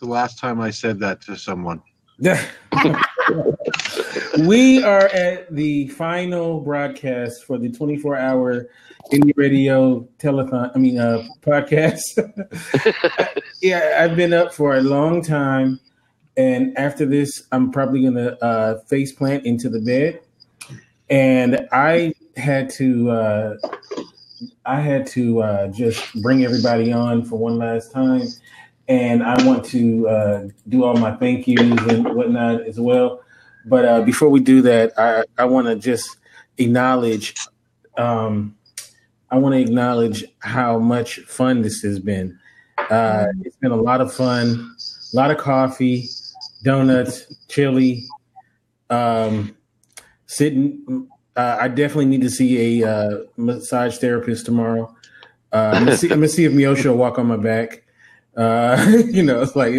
the last time I said that to someone? We are at the final broadcast for the 24-hour indie radio podcast. Yeah, I've been up for a long time, and after this, I'm probably gonna face plant into the bed. And I had to just bring everybody on for one last time, and I want to do all my thank yous and whatnot as well. But before we do that, I want to just acknowledge. I want to acknowledge how much fun this has been. It's been a lot of fun, a lot of coffee, donuts, chili, sitting. I definitely need to see a massage therapist tomorrow. I'm gonna see if Miosha will walk on my back. It's like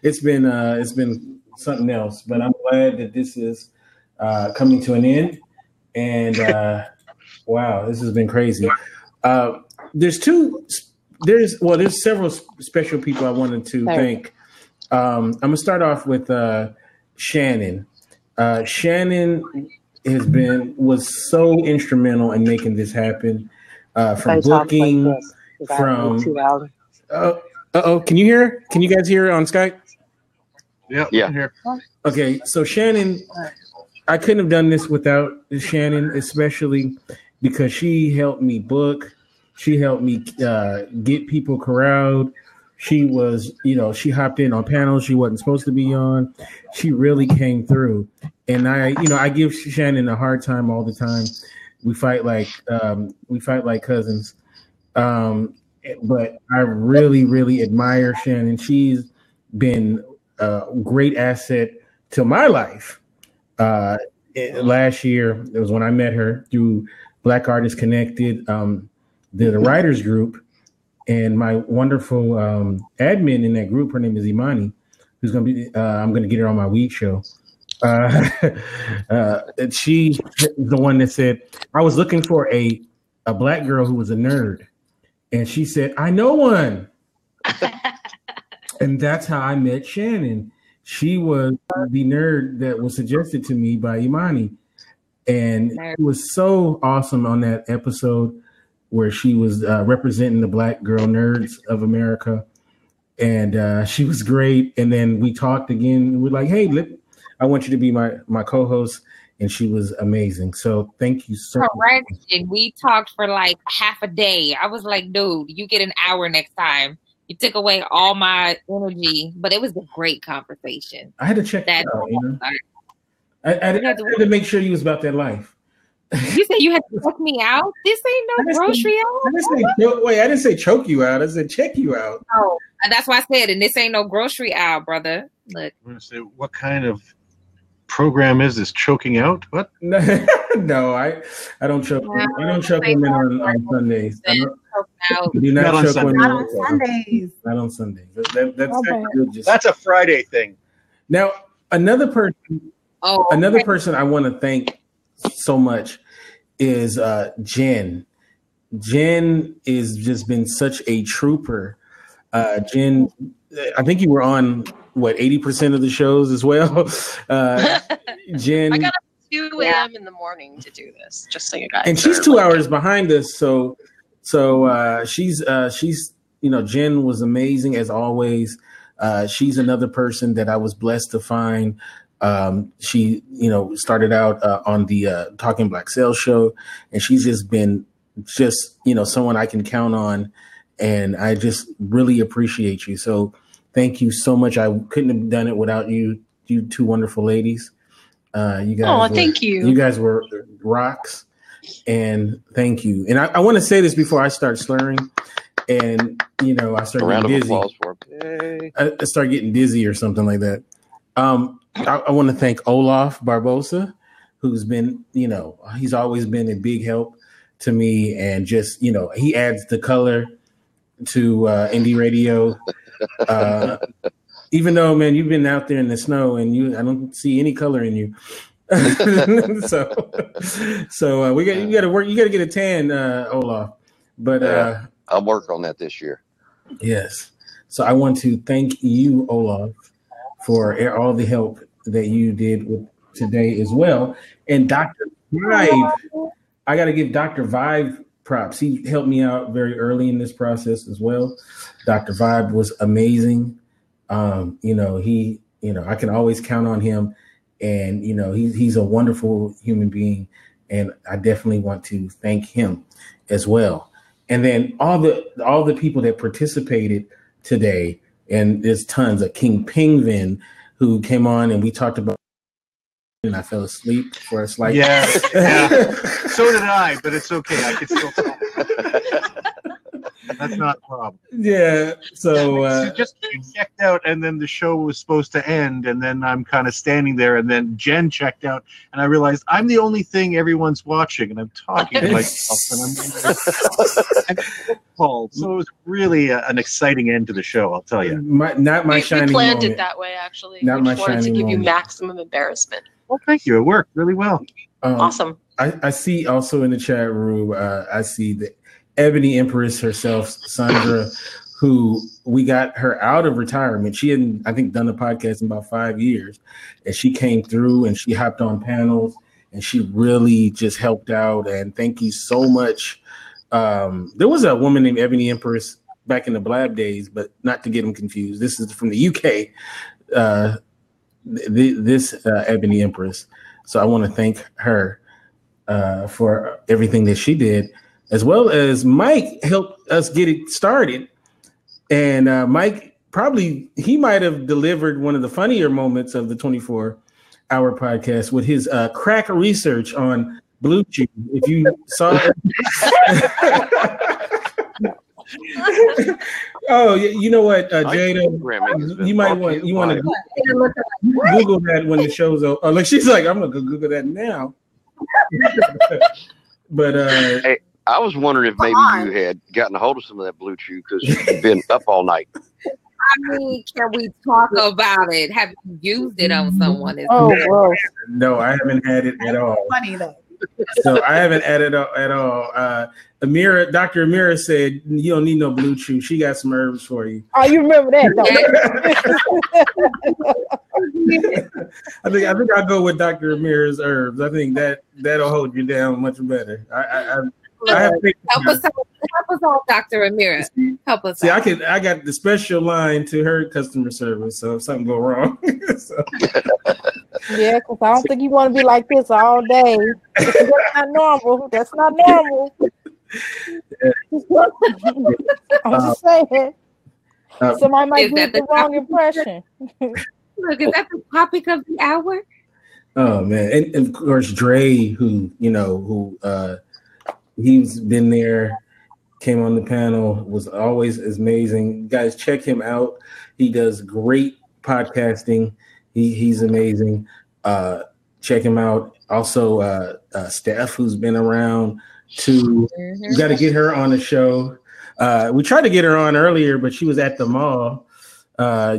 it's been something else. But I'm glad that this is coming to an end. And wow, this has been crazy. There's several special people I wanted to thank. I'm gonna start off with Shannon. Shannon was so instrumental in making this happen. From booking, from can you hear? Can you guys hear on Skype? Yeah. I'm here. Okay, so Shannon, I couldn't have done this without Shannon, especially because she helped me book. She helped me get people corralled. She was, she hopped in on panels she wasn't supposed to be on. She really came through. And I give Shannon a hard time all the time. We fight like cousins. But I really, really admire Shannon. She's been a great asset to my life. Last year, it was when I met her through Black Artists Connected, the writers group. And my wonderful admin in that group, her name is Imani, who's going to be, I'm going to get her on my week show. She's the one that said, I was looking for a black girl who was a nerd. And she said, I know one. And that's how I met Shannon. She was the nerd that was suggested to me by Imani. And it was so awesome on that episode where she was representing the Black girl nerds of America. And she was great. And then we talked again. We're like, hey, I want you to be my co-host. And she was amazing. So thank you so much. And we talked for like half a day. I was like, dude, you get an hour next time. You took away all my energy, but it was a great conversation. I had to check that out. I had to make sure you was about that life. You said you had to check me out? This ain't no grocery out. I didn't say choke you out. I said check you out. Oh, and that's why I said, and this ain't no grocery out, brother. Look. I'm going to say, what kind of program is this? Choking out? What? No, I don't choke. I don't choke women on Sundays. Do not choke women on Sundays. Not on Sundays. That's a Friday thing. Now, another person I want to thank so much is Jen. Jen is just been such a trooper. Jen, I think you were on 80% of the shows as well. Jen, I got up at 2 a.m. in the morning to do this, just so you guys. And she's 2 hours behind us, so she's Jen was amazing as always. She's another person that I was blessed to find. She started out on the Talking Black Sales show, and she's just been someone I can count on, and I just really appreciate you. So thank you so much. I couldn't have done it without you two wonderful ladies. You guys thank you. You guys were rocks, and thank you. And I want to say this before I start slurring, and I start getting dizzy. I start getting dizzy or something like that. I want to thank Olaf Barbosa, who's been, he's always been a big help to me, and just, he adds the color to indie radio. Even though, man, you've been out there in the snow and I don't see any color in you. so you got to work. You got to get a tan, Olaf. But I'll work on that this year. Yes. So I want to thank you, Olaf, for all the help that you did with today as well. And Dr. Vibe, I got to give Dr. Vibe props. He helped me out very early in this process as well. Dr. Vibe was amazing. I can always count on him, and he's a wonderful human being, and I definitely want to thank him as well. And then all the people that participated today, and there's tons of Kingpengvin who came on, and we talked about, and I fell asleep for a slight. Yeah. So did I, but it's okay. I could still talk. That's not a problem. Yeah. So just checked out, and then the show was supposed to end, and then I'm kind of standing there, and then Jen checked out, and I realized I'm the only thing everyone's watching, and I'm talking to myself, and I'm called. So it was really an exciting end to the show, I'll tell you. Not my shining We planned moment. it that way, actually. Not We my just wanted to shining give you moment. maximum embarrassment. Well, thank you. It worked really well. Awesome. I see also in the chat room, I see the Ebony Empress herself, Sandra, who we got her out of retirement. She hadn't, I think, done the podcast in about 5 years. And she came through and she hopped on panels and she really just helped out. And thank you so much. There was a woman named Ebony Empress back in the Blab days, but not to get them confused. This is from the UK, this Ebony Empress. So I want to thank her for everything that she did, as well as Mike helped us get it started. And Mike, he might have delivered one of the funnier moments of the 24-hour podcast with his crack research on Blue Chew. If you saw it. Oh, you know what, Jaida, you want to Google that when the show's over. Oh, like she's like, I'm gonna go Google that now. But hey, I was wondering if maybe you had gotten a hold of some of that Blue Chew because you've been up all night. I mean, can we talk about it? Have you used it on someone? Gross. No, I haven't had it at all. Funny though. So I haven't had it at all. Amirah, Dr. Amera said you don't need no Blue Chew. She got some herbs for you. Oh, you remember that though? I think I'll go with Dr. Amera's herbs. I think that'll hold you down much better. I have help us out, Dr. Amera. Help us out. I got the special line to her customer service, so if something go wrong. Yeah, because I don't think you want to be like this all day. That's not normal. That's not normal. I'm just saying. Somebody might get the wrong impression. Look, is that the topic of the hour? Oh man, and of course Dre, who he's been there, came on the panel, was always amazing. Guys, check him out. He does great podcasting. He's amazing. Check him out. Also, Steph, who's been around too. You got to get her on the show. We tried to get her on earlier, but she was at the mall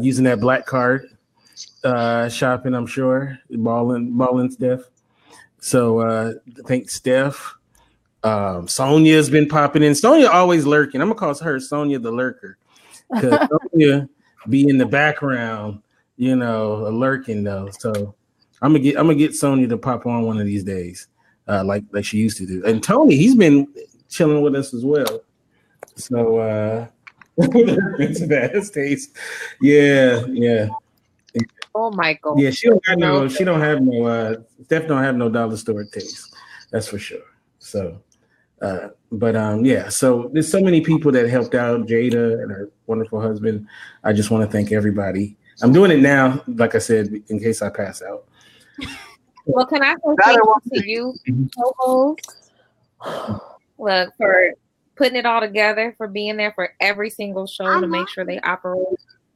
using that black card, shopping, I'm sure, balling Steph. So thanks, Steph. Sonia's been popping in. Sonia always lurking. I'm gonna call her Sonia the lurker, because Sonia be in the background, lurking though. So I'm gonna get Sonia to pop on one of these days, like she used to do. And Tony, he's been chilling with us as well. So into that taste, yeah. Oh, Michael. Yeah, she don't have no Steph don't have no dollar store taste. That's for sure. So. Yeah, so there's so many people that helped out Jaida and her wonderful husband. I just want to thank everybody. I'm doing it now, like I said, in case I pass out. Well, can I say thank you to you, co-host? Look, for putting it all together, for being there for every single show to make sure they operate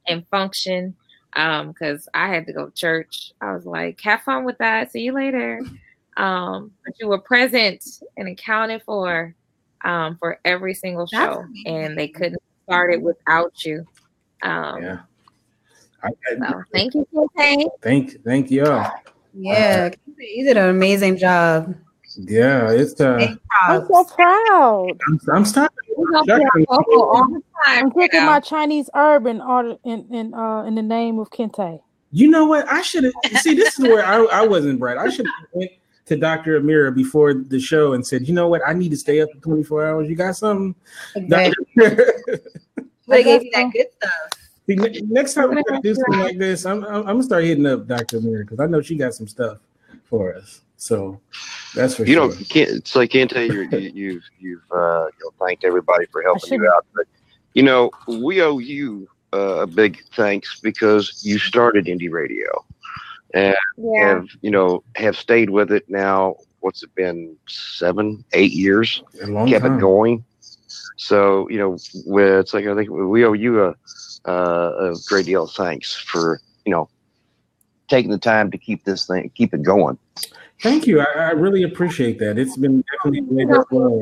and function. Because I had to go to church. I was like, have fun with that. See you later. But you were present and accounted for every single show, and they couldn't start it without you. So thank you, Kinte. Thank y'all. Yeah, you did an amazing job. Yeah, it's I'm so proud. I'm starting. All the time. I'm cooking my Chinese herb in the name of Kinte. You know what? I should have. See, this is where I wasn't bright. I should have went to Dr. Amera before the show and said, you know what? I need to stay up for 24 hours. You got something? Exactly. They gave you that good stuff. See, next time we do something like this, I'm gonna start hitting up Dr. Amera because I know she got some stuff for us. So that's for sure. It's like Kinte, you've thanked everybody for helping you out, but we owe you a big thanks because you started indie radio and have stayed with it now. What's it been? 7, 8 years? A long kept time. It going. So it's like I think we owe you a great deal of thanks for taking the time to keep it going. Thank you. I really appreciate that. It's been definitely a labor of love.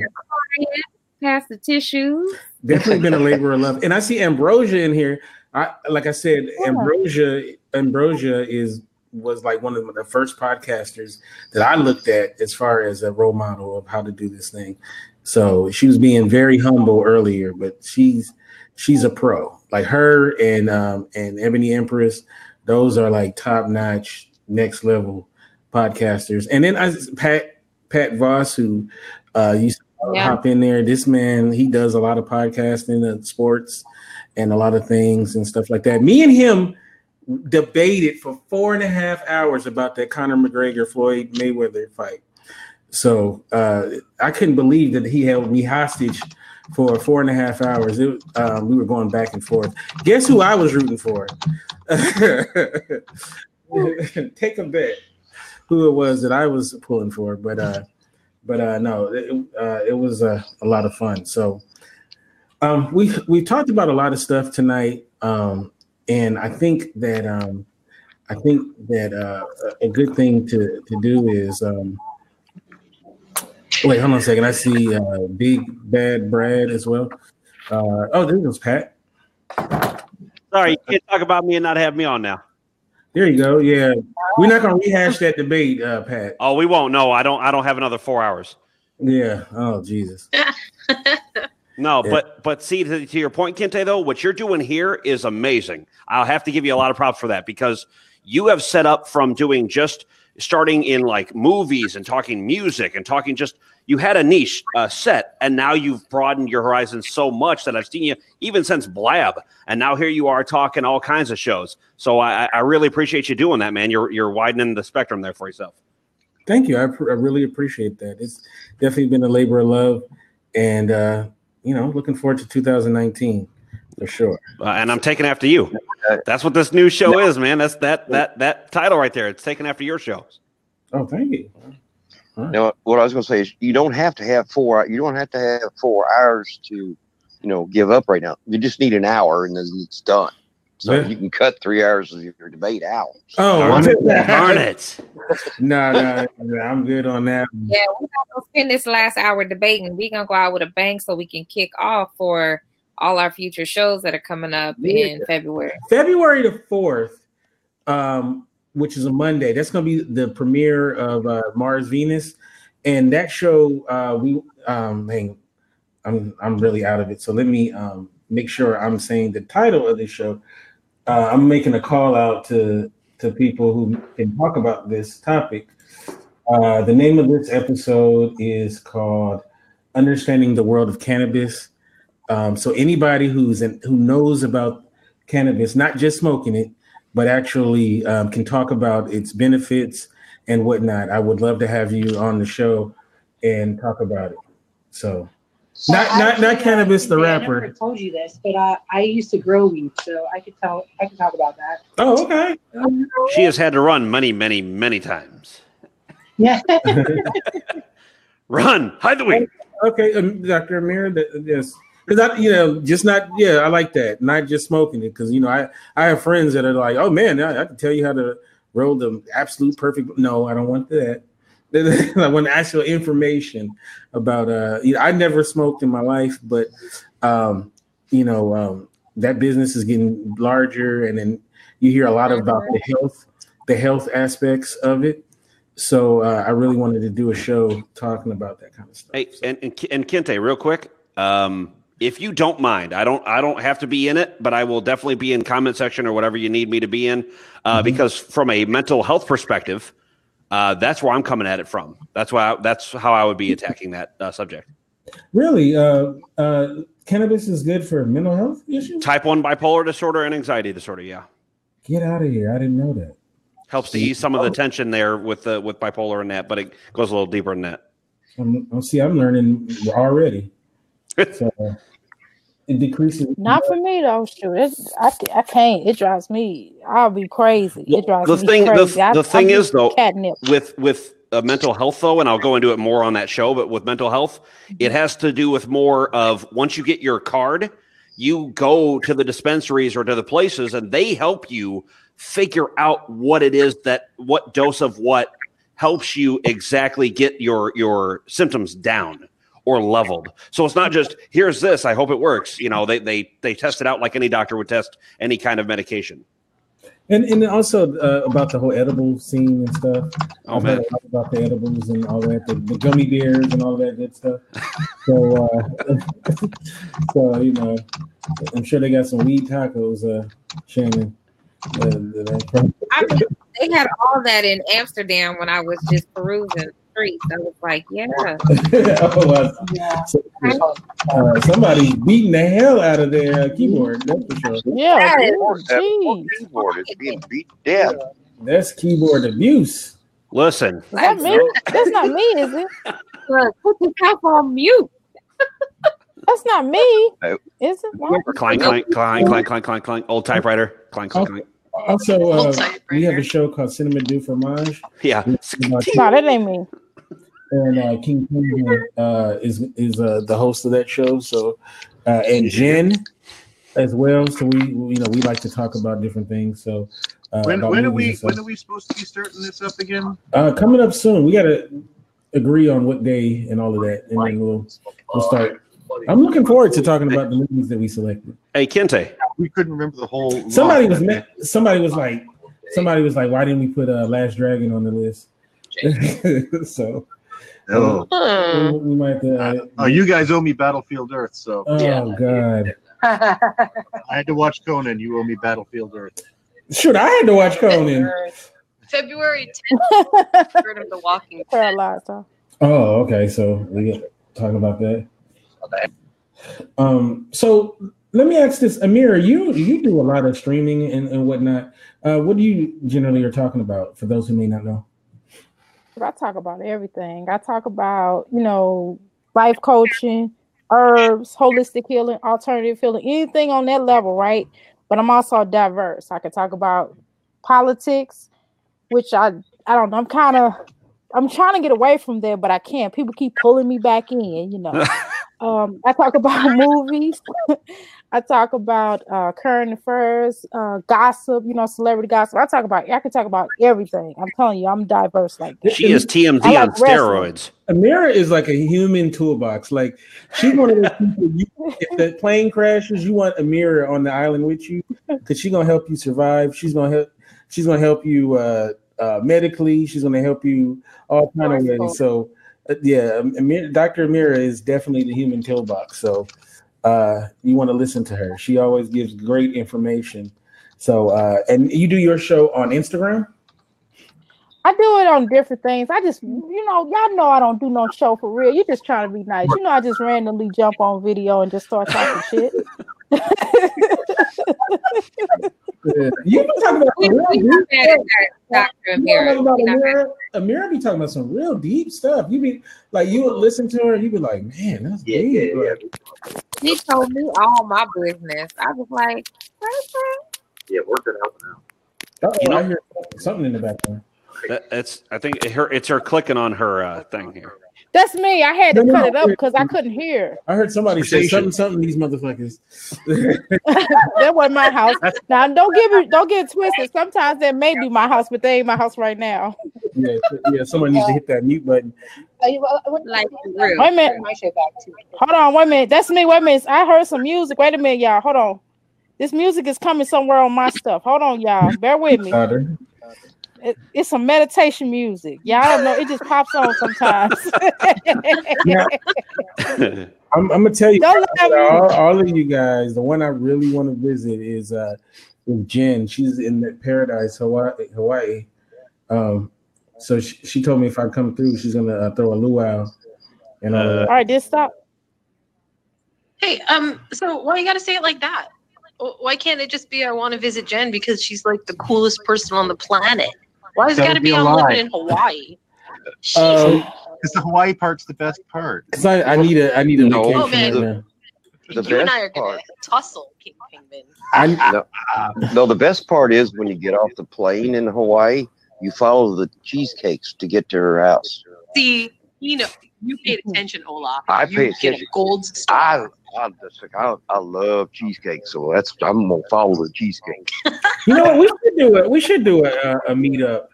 Pass the tissues. Definitely been a labor of love. And I see Ambrosia in here. Like I said, Ambrosia was like one of the first podcasters that I looked at as far as a role model of how to do this thing. So she was being very humble earlier, but she's a pro. Like her and Ebony Empress, those are like top notch, next level podcasters. And then Pat Voss, who used to hop in there. This man, he does a lot of podcasting, sports, and a lot of things and stuff like that. Me and him debated for 4.5 hours about that Conor McGregor Floyd Mayweather fight. So I couldn't believe that he held me hostage for 4.5 hours. We were going back and forth. Guess who I was rooting for? Take a bet who it was that I was pulling for, but no, it was a lot of fun. So we talked about a lot of stuff tonight, and I think that a good thing to do is wait, hold on a second. I see Big Bad Brad as well. There goes Pat. Sorry, you can't talk about me and not have me on now. There you go. Yeah, we're not gonna rehash that debate, Pat. Oh, we won't. No, I don't have another 4 hours. Yeah. Oh, Jesus. No, yeah. But see, to your point, Kinte, though, what you're doing here is amazing. I'll have to give you a lot of props for that because you have set up from doing just starting in like movies and talking music and talking you had a niche set, and now you've broadened your horizons so much that I've seen you even since Blab, and now here you are talking all kinds of shows. So I really appreciate you doing that, man. You're widening the spectrum there for yourself. Thank you. I really appreciate that. It's definitely been a labor of love, and looking forward to 2019 for sure. And I'm taking after you. That's what this new show is, man. That's that title right there. It's taken after your shows. Oh, thank you. Right. Now, what I was going to say is, you don't have to have 4 hours to, give up right now. You just need an hour, and then it's done. So you can cut 3 hours of your debate out. Oh, darn it! No, I'm good on that. Yeah, we're not gonna spend this last hour debating. We're gonna go out with a bang so we can kick off for all our future shows that are coming up in February. February the 4th, which is a Monday. That's going to be the premiere of Mars Venus, and that show I'm really out of it. So let me make sure I'm saying the title of the show. I'm making a call out to people who can talk about this topic. The name of this episode is called "Understanding the World of Cannabis." So anybody who knows about cannabis, not just smoking it, but actually can talk about its benefits and whatnot, I would love to have you on the show and talk about it. So not cannabis, the rapper. I never told you this, but I used to grow weed, so I can talk about that. Oh, okay. She has had to run many, many, many times. Yeah. Run, hide the weed. Okay, Dr. Amera, yes. Because I like that. Not just smoking it, because I have friends that are like, oh man, I can tell you how to roll the absolute perfect. No, I don't want that. I want actual information about. I never smoked in my life, but that business is getting larger, and then you hear a lot about the health aspects of it. So I really wanted to do a show talking about that kind of stuff. Hey, and Kinte, real quick, if you don't mind, I don't have to be in it, but I will definitely be in comment section or whatever you need me to be in, because from a mental health perspective, that's where I'm coming at it from. That's how I would be attacking that subject. Really, cannabis is good for mental health issues? Type 1 bipolar disorder and anxiety disorder. Yeah. Get out of here! I didn't know that. Helps to ease some of the tension there with bipolar and that, but it goes a little deeper than that. I'm learning already. So it decreases. Not for me though. Shoot, I can't. It drives me. I'll be crazy. It drives me crazy. The thing is though, catnip. with mental health though, and I'll go into it more on that show. But with mental health, it has to do with more of once you get your card, you go to the dispensaries or to the places, and they help you figure out what it is what dose of what helps you exactly get your symptoms down or leveled. So it's not just here's this, I hope it works. You know, they test it out like any doctor would test any kind of medication. And also about the whole edible scene and stuff. Oh man, about the edibles and all that, the gummy bears and all that good stuff. So, so you know, I'm sure they got some weed tacos, Shannon. I mean, they had all that in Amsterdam when I was just perusing the streets. I was like, yeah. Somebody beating the hell out of their keyboard. That's for sure. Yeah. Keyboard is being beat to death. That's keyboard abuse. Listen. Is that me? That's not me, is it? Look, put the top on mute. That's not me. Is it? Clank, clank, clank, clank, clank, clank, clank. Old typewriter. Clank, clank, clank. Also, we have a show called Cinnamon Du Fromage. Yeah. No, that ain't me. And Kingpengvin is the host of that show. So, and Jen as well. So we like to talk about different things. So when are we supposed to be starting this up again? Coming up soon. We got to agree on what day and all of that, and then we'll start. I'm looking forward to talking about the movies that we selected. Hey, Kinte. We couldn't remember the whole. Somebody was like, why didn't we put Last Dragon on the list? So, we might. You guys owe me Battlefield Earth. So. Oh God. I had to watch Conan. You owe me Battlefield Earth. Shoot, I had to watch Conan. February 10th. Heard of The Walking Dead. Oh, okay. So we get talking about that. So let me ask this, Amirah, you do a lot of streaming and whatnot. What do you generally are talking about for those who may not know? I talk about everything. I talk about, life coaching, herbs, holistic healing, alternative healing, anything on that level, right? But I'm also diverse. I can talk about politics, which I don't know. I'm trying to get away from there, but I can't. People keep pulling me back in, I talk about movies. I talk about current affairs, gossip, celebrity gossip. I can talk about everything. I'm telling you, I'm diverse like that. She is TMZ on steroids. Amirah is like a human toolbox. Like she's one of those people. If the plane crashes, you want Amirah on the island with you because she's gonna help you survive. She's gonna help you medically. She's gonna help you all kind of ways. So. Dr. Amera is definitely the human toolbox. So you want to listen to her. She always gives great information. So and you do your show on Instagram? I do it on different things. I just, y'all know I don't do no show for real. You're just trying to be nice. I just randomly jump on video and just start talking shit. You be talking about Dr. Amera. Amirah be talking about some real deep stuff. You be like, you would listen to her, and you be like, man, that's deep. Yeah. She told me all my business. I was like, yeah, working out now. I hear something in the background. I think it's her clicking on her thing here. That's me. I had to cut it up because I couldn't hear. I heard somebody say something. These motherfuckers. That wasn't my house. Now don't get it twisted. Sometimes that may be my house, but they ain't my house right now. Yeah. Someone needs to hit that mute button. Wait a minute. Hold on. Wait a minute. That's me. Wait a minute. I heard some music. Wait a minute, y'all. Hold on. This music is coming somewhere on my stuff. Hold on, y'all. Bear with me. It's some meditation music. Yeah, I don't know. It just pops on sometimes. I'm gonna tell you, all of you guys. The one I really want to visit is with Jen. She's in the Paradise, Hawaii. So she told me if I come through, she's gonna throw a luau. And all right, just stop. Hey, so why you gotta say it like that? Why can't it just be I want to visit Jen because she's like the coolest person on the planet? Why has it got to be on living in Hawaii? Because the Hawaii part's the best part. Because I need a vacation oh, man. right now. You and I are gonna tussle, Kingpengvin. No, the best part is when you get off the plane in Hawaii, you follow the cheesecakes to get to her house. See, you paid attention, Olaf. I pay attention. Get a gold star. I love cheesecake, so I'm gonna follow the cheesecake. You know what? We should do a meetup.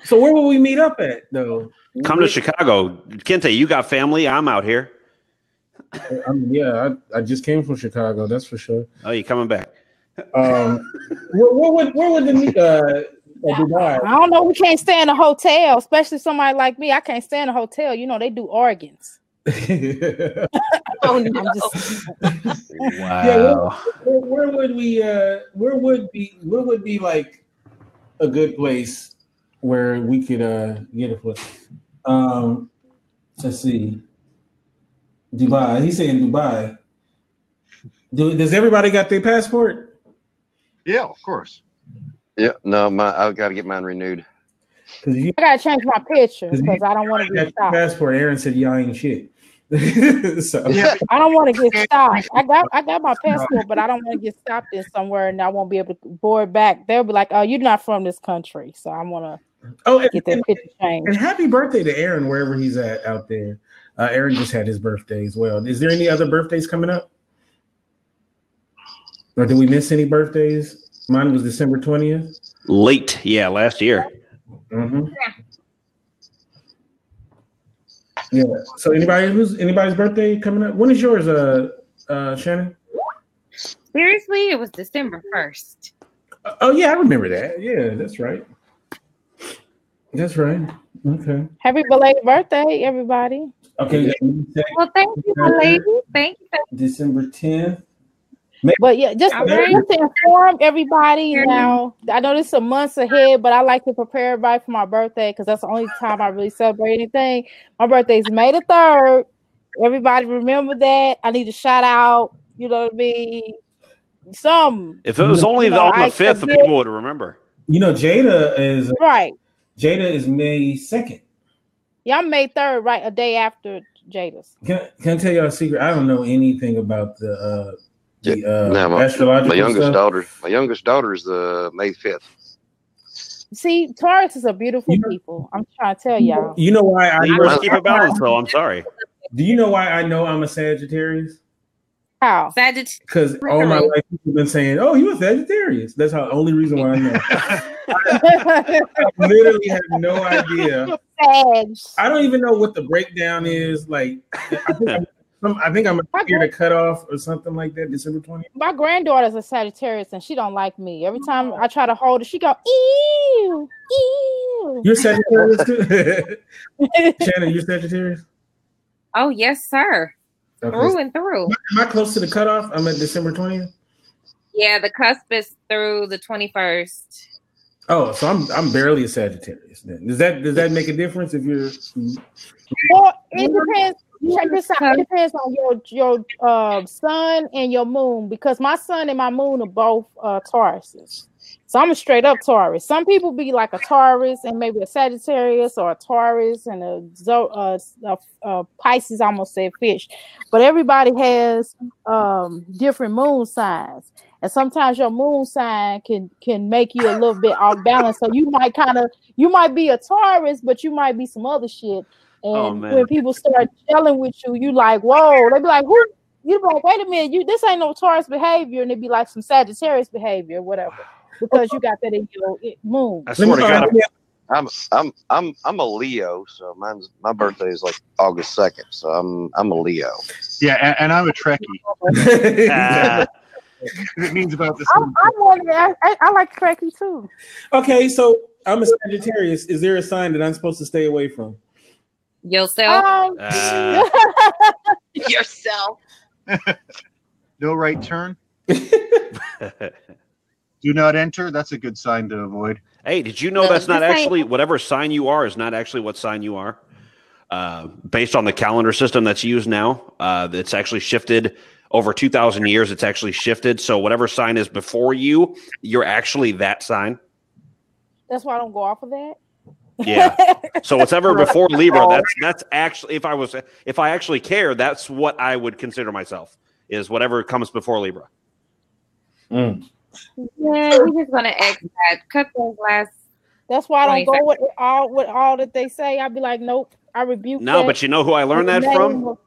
So where will we meet up at though? Come to Chicago, Kinte. You got family. I'm out here. I just came from Chicago. That's for sure. Oh, you coming back? Where would the meet? Dubai. I don't know. We can't stay in a hotel, especially somebody like me. I can't stay in a hotel. You know they do organs. Oh no! Wow. Where would we? Where would be like a good place where we could get a place? Let's see. Dubai. He's saying Dubai. Does everybody got their passport? Yeah, of course. Yeah, no, I've got to get mine renewed. I gotta change my picture because I don't want to get stopped. Passport. Aaron said y'all ain't shit. So. Yeah. I don't want to get stopped. I got my passport, but I don't want to get stopped in somewhere and I won't be able to board back. They'll be like, "Oh, you're not from this country," so I want to get that picture changed. And happy birthday to Aaron wherever he's at out there. Aaron just had his birthday as well. Is there any other birthdays coming up? Or did we miss any birthdays? Mine was December 20th. Late, yeah, last year. Mm-hmm. Yeah. So anybody's birthday coming up? When is yours, Shannon? Seriously, it was December 1st. Oh yeah, I remember that. Yeah, that's right. That's right. Okay. Happy belated birthday, everybody. Okay. Well, thank you, my lady. Thank you. December 10th. But yeah, just to inform everybody now, I know this is a months ahead, but I like to prepare everybody for my birthday because that's the only time I really celebrate anything. My birthday is May the 3rd. Everybody remember that. I need a shout out, you know what I mean? If it was only on the 5th, the people would remember. You know, Jaida is right. Jaida is May 2nd. Yeah, I'm May 3rd, right? A day after Jaida's. Can I tell you a secret? I don't know anything about the my youngest daughter is the May 5th. See, Taurus is a beautiful people. I'm trying to tell y'all. You know why I keep it balanced though. I'm sorry. Do you know why I know I'm a Sagittarius? How? Sagittarius. Because all my life people have been saying, "Oh, you a Sagittarius." That's the only reason why I know. I literally have no idea. I don't even know what the breakdown is. Like, I think I'm here to cut off or something like that. December 20th. My granddaughter's a Sagittarius and she don't like me. Every time I try to hold her, she go, ew, ew. You're Sagittarius too? Shannon, you're Sagittarius? Oh, yes, sir. Okay. Through and through. Am I close to the cutoff? I'm at December 20th? Yeah, the cusp is through the 21st. Oh, so I'm barely a Sagittarius then. Does that make a difference if you're? Well, it depends. Check this out. It depends on your sun and your moon because my sun and my moon are both Tauruses. So I'm a straight up Taurus. Some people be like a Taurus and maybe a Sagittarius or a Taurus and a Pisces. I almost said fish, but everybody has different moon signs. And sometimes your moon sign can make you a little bit off balance. So you might be a Taurus, but you might be some other shit. And when people start yelling with you, you like, whoa, they be like, who? You be like, wait a minute, this ain't no Taurus behavior, and it be like some Sagittarius behavior, whatever, because you got that in your moon. I swear to God, I'm a Leo, so my birthday is like August 2nd, so I'm a Leo. Yeah, and I'm a Trekkie. It means about the same. I like Trekkie too. Okay, so I'm a Sagittarius. Is there a sign that I'm supposed to stay away from? Yourself. Yourself. No right turn. Do not enter. That's a good sign to avoid. Hey, did you know No, that's not this ain't- actually whatever sign you are is not actually what sign you are? Based on the calendar system that's used now, it's actually shifted over 2,000 years. It's actually shifted. So whatever sign is before you, you're actually that sign. That's why I don't go off of that. Yeah. So whatever before Libra, that's actually if I actually care, that's what I would consider myself is whatever comes before Libra. Yeah, we're just gonna X that. Cut those last. That's why I don't 20 go with all that they say. I'd be like, nope. I rebuke. No, that. but you know who I learned that from?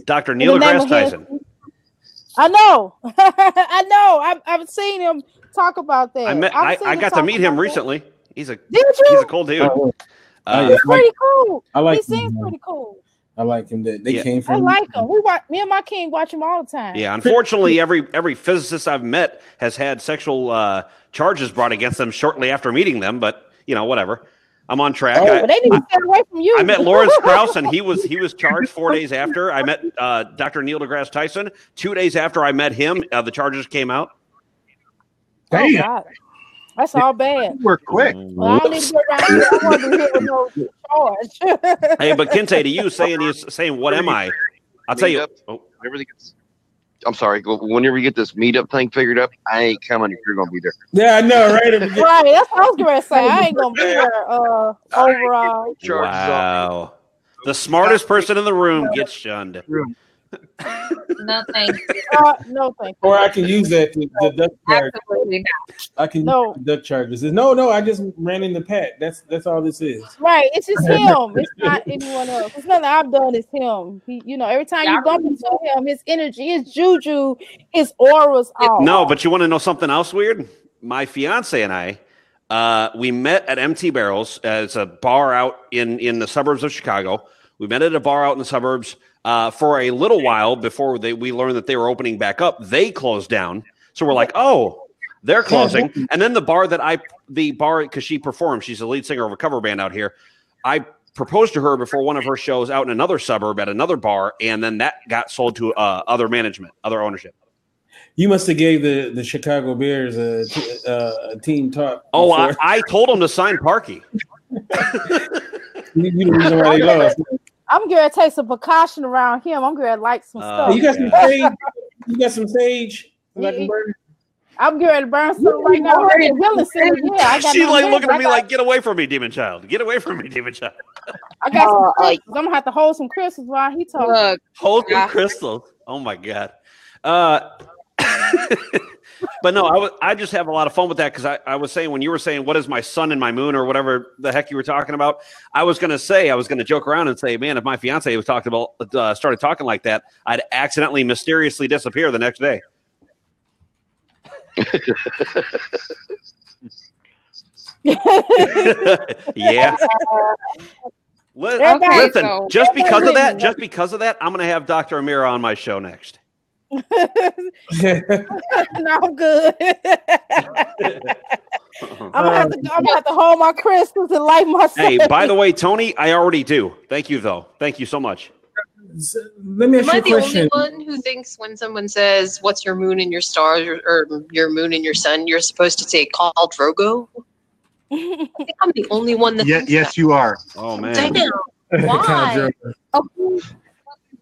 Dr. in Neil the name deGrasse of Tyson. I know. I know. I've seen him talk about that. I got to meet him recently. He's a cool dude. He's pretty cool. I like he seems pretty cool. I like him. They came I from. like him. Me and my king watch him all the time. Yeah, unfortunately, every physicist I've met has had sexual charges brought against them shortly after meeting them. But whatever. I'm on track. But they need to stay away from you. I met Lawrence Krauss, and he was charged 4 days after. I met Dr. Neil deGrasse Tyson 2 days after I met him. The charges came out. Oh, God. That's all bad. We're quick. Well, I don't need to be around here. I want to be here with no charge. Hey, but Kinte, to you saying, what am I? I'll tell you. I'm sorry. Whenever you get this meetup thing figured up, I ain't coming if you're going to be there. Yeah, I know, right? Right. That's what I was going to say. I ain't going to be there overall. Wow. The smartest person in the room gets shunned. No thanks. No thanks. Or I can use that to deduct charges. Absolutely not. I can use deduct charges. No, I just ran into Pat. That's all this is. Right. It's just him. It's not anyone else. It's nothing I've done. It's him. He, every time you bump into him, his energy, his juju, his aura's off. No, but you want to know something else weird? My fiance and I, we met at MT Barrels. It's a bar out in the suburbs of Chicago. We met at a bar out in the suburbs. For a little while before we learned that they were opening back up, they closed down. So we're like, oh, they're closing. And then the bar because she performs, she's the lead singer of a cover band out here. I proposed to her before one of her shows out in another suburb at another bar, and then that got sold to other management, other ownership. You must have gave the Chicago Bears a team talk. Oh, I told them to sign Parkey. You the reason why they lost. I'm going to take some precaution around him. I'm going to light some stuff. You got some sage? You got some sage? I'm going to burn some right now. She's like looking at me like, get away from me, demon child. Get away from me, demon child. I got some crystals. I'm going to have to hold some crystals while he talks. Hold some crystals. Oh, my God. But no, I just have a lot of fun with that because I was saying when you were saying what is my sun and my moon or whatever the heck you were talking about, I was going to joke around and say, man, if my fiance was started talking like that, I'd accidentally mysteriously disappear the next day. Yeah. Listen, just because of that, I'm going to have Dr. Amera on my show next. No, I'm good. I'm gonna have to hold my crystals and light myself. Hey, by the way, Tony, I already do. Thank you, though. Thank you so much. Let me ask you a question. Am I the only one who thinks when someone says, "What's your moon and your stars," or "your moon and your sun," you're supposed to say "called Virgo"? I think I'm the only one that. Yes, you are. Oh man. Damn. Why? Okay.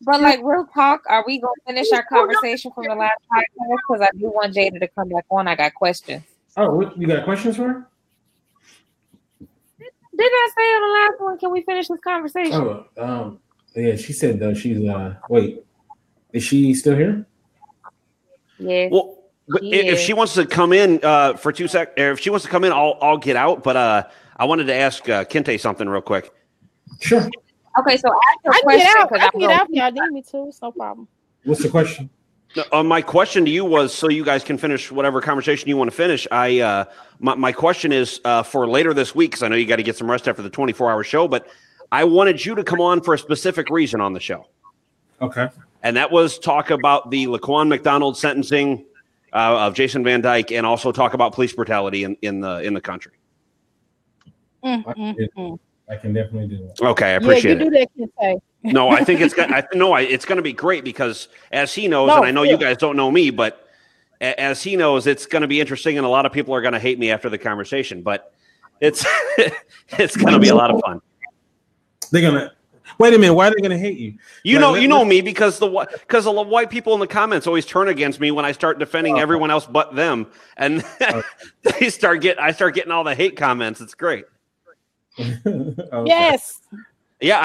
But real talk, are we gonna finish our conversation from the last 5 minutes? Because I do want Jaida to come back on. I got questions. Oh, you got questions for her? Didn't I say on the last one? Can we finish this conversation? Oh, yeah. She said though she's wait, is she still here? Yeah. Well, if she wants to come in for 2 seconds, if she wants to come in, I'll get out. But I wanted to ask Kinte something real quick. Sure. Okay, so ask your question. I can get out if y'all need me to. It's no problem. What's the question? My question to you was so you guys can finish whatever conversation you want to finish. My question is for later this week, because I know you got to get some rest after the 24-hour show, but I wanted you to come on for a specific reason on the show. Okay. And that was talk about the Laquan McDonald sentencing of Jason Van Dyke and also talk about police brutality in the country. I can definitely do it. Okay, I appreciate you it. do that, Kinte. No, I think it's it's going to be great because as he knows, and I know you guys don't know me, but as he knows, it's going to be interesting, and a lot of people are going to hate me after the conversation. But it's it's going to be a lot of fun. They're gonna wait a minute. Why are they going to hate you? You know me because the white people in the comments always turn against me when I start defending everyone else but them, and I start getting all the hate comments. It's great. Okay. Yes. Yeah.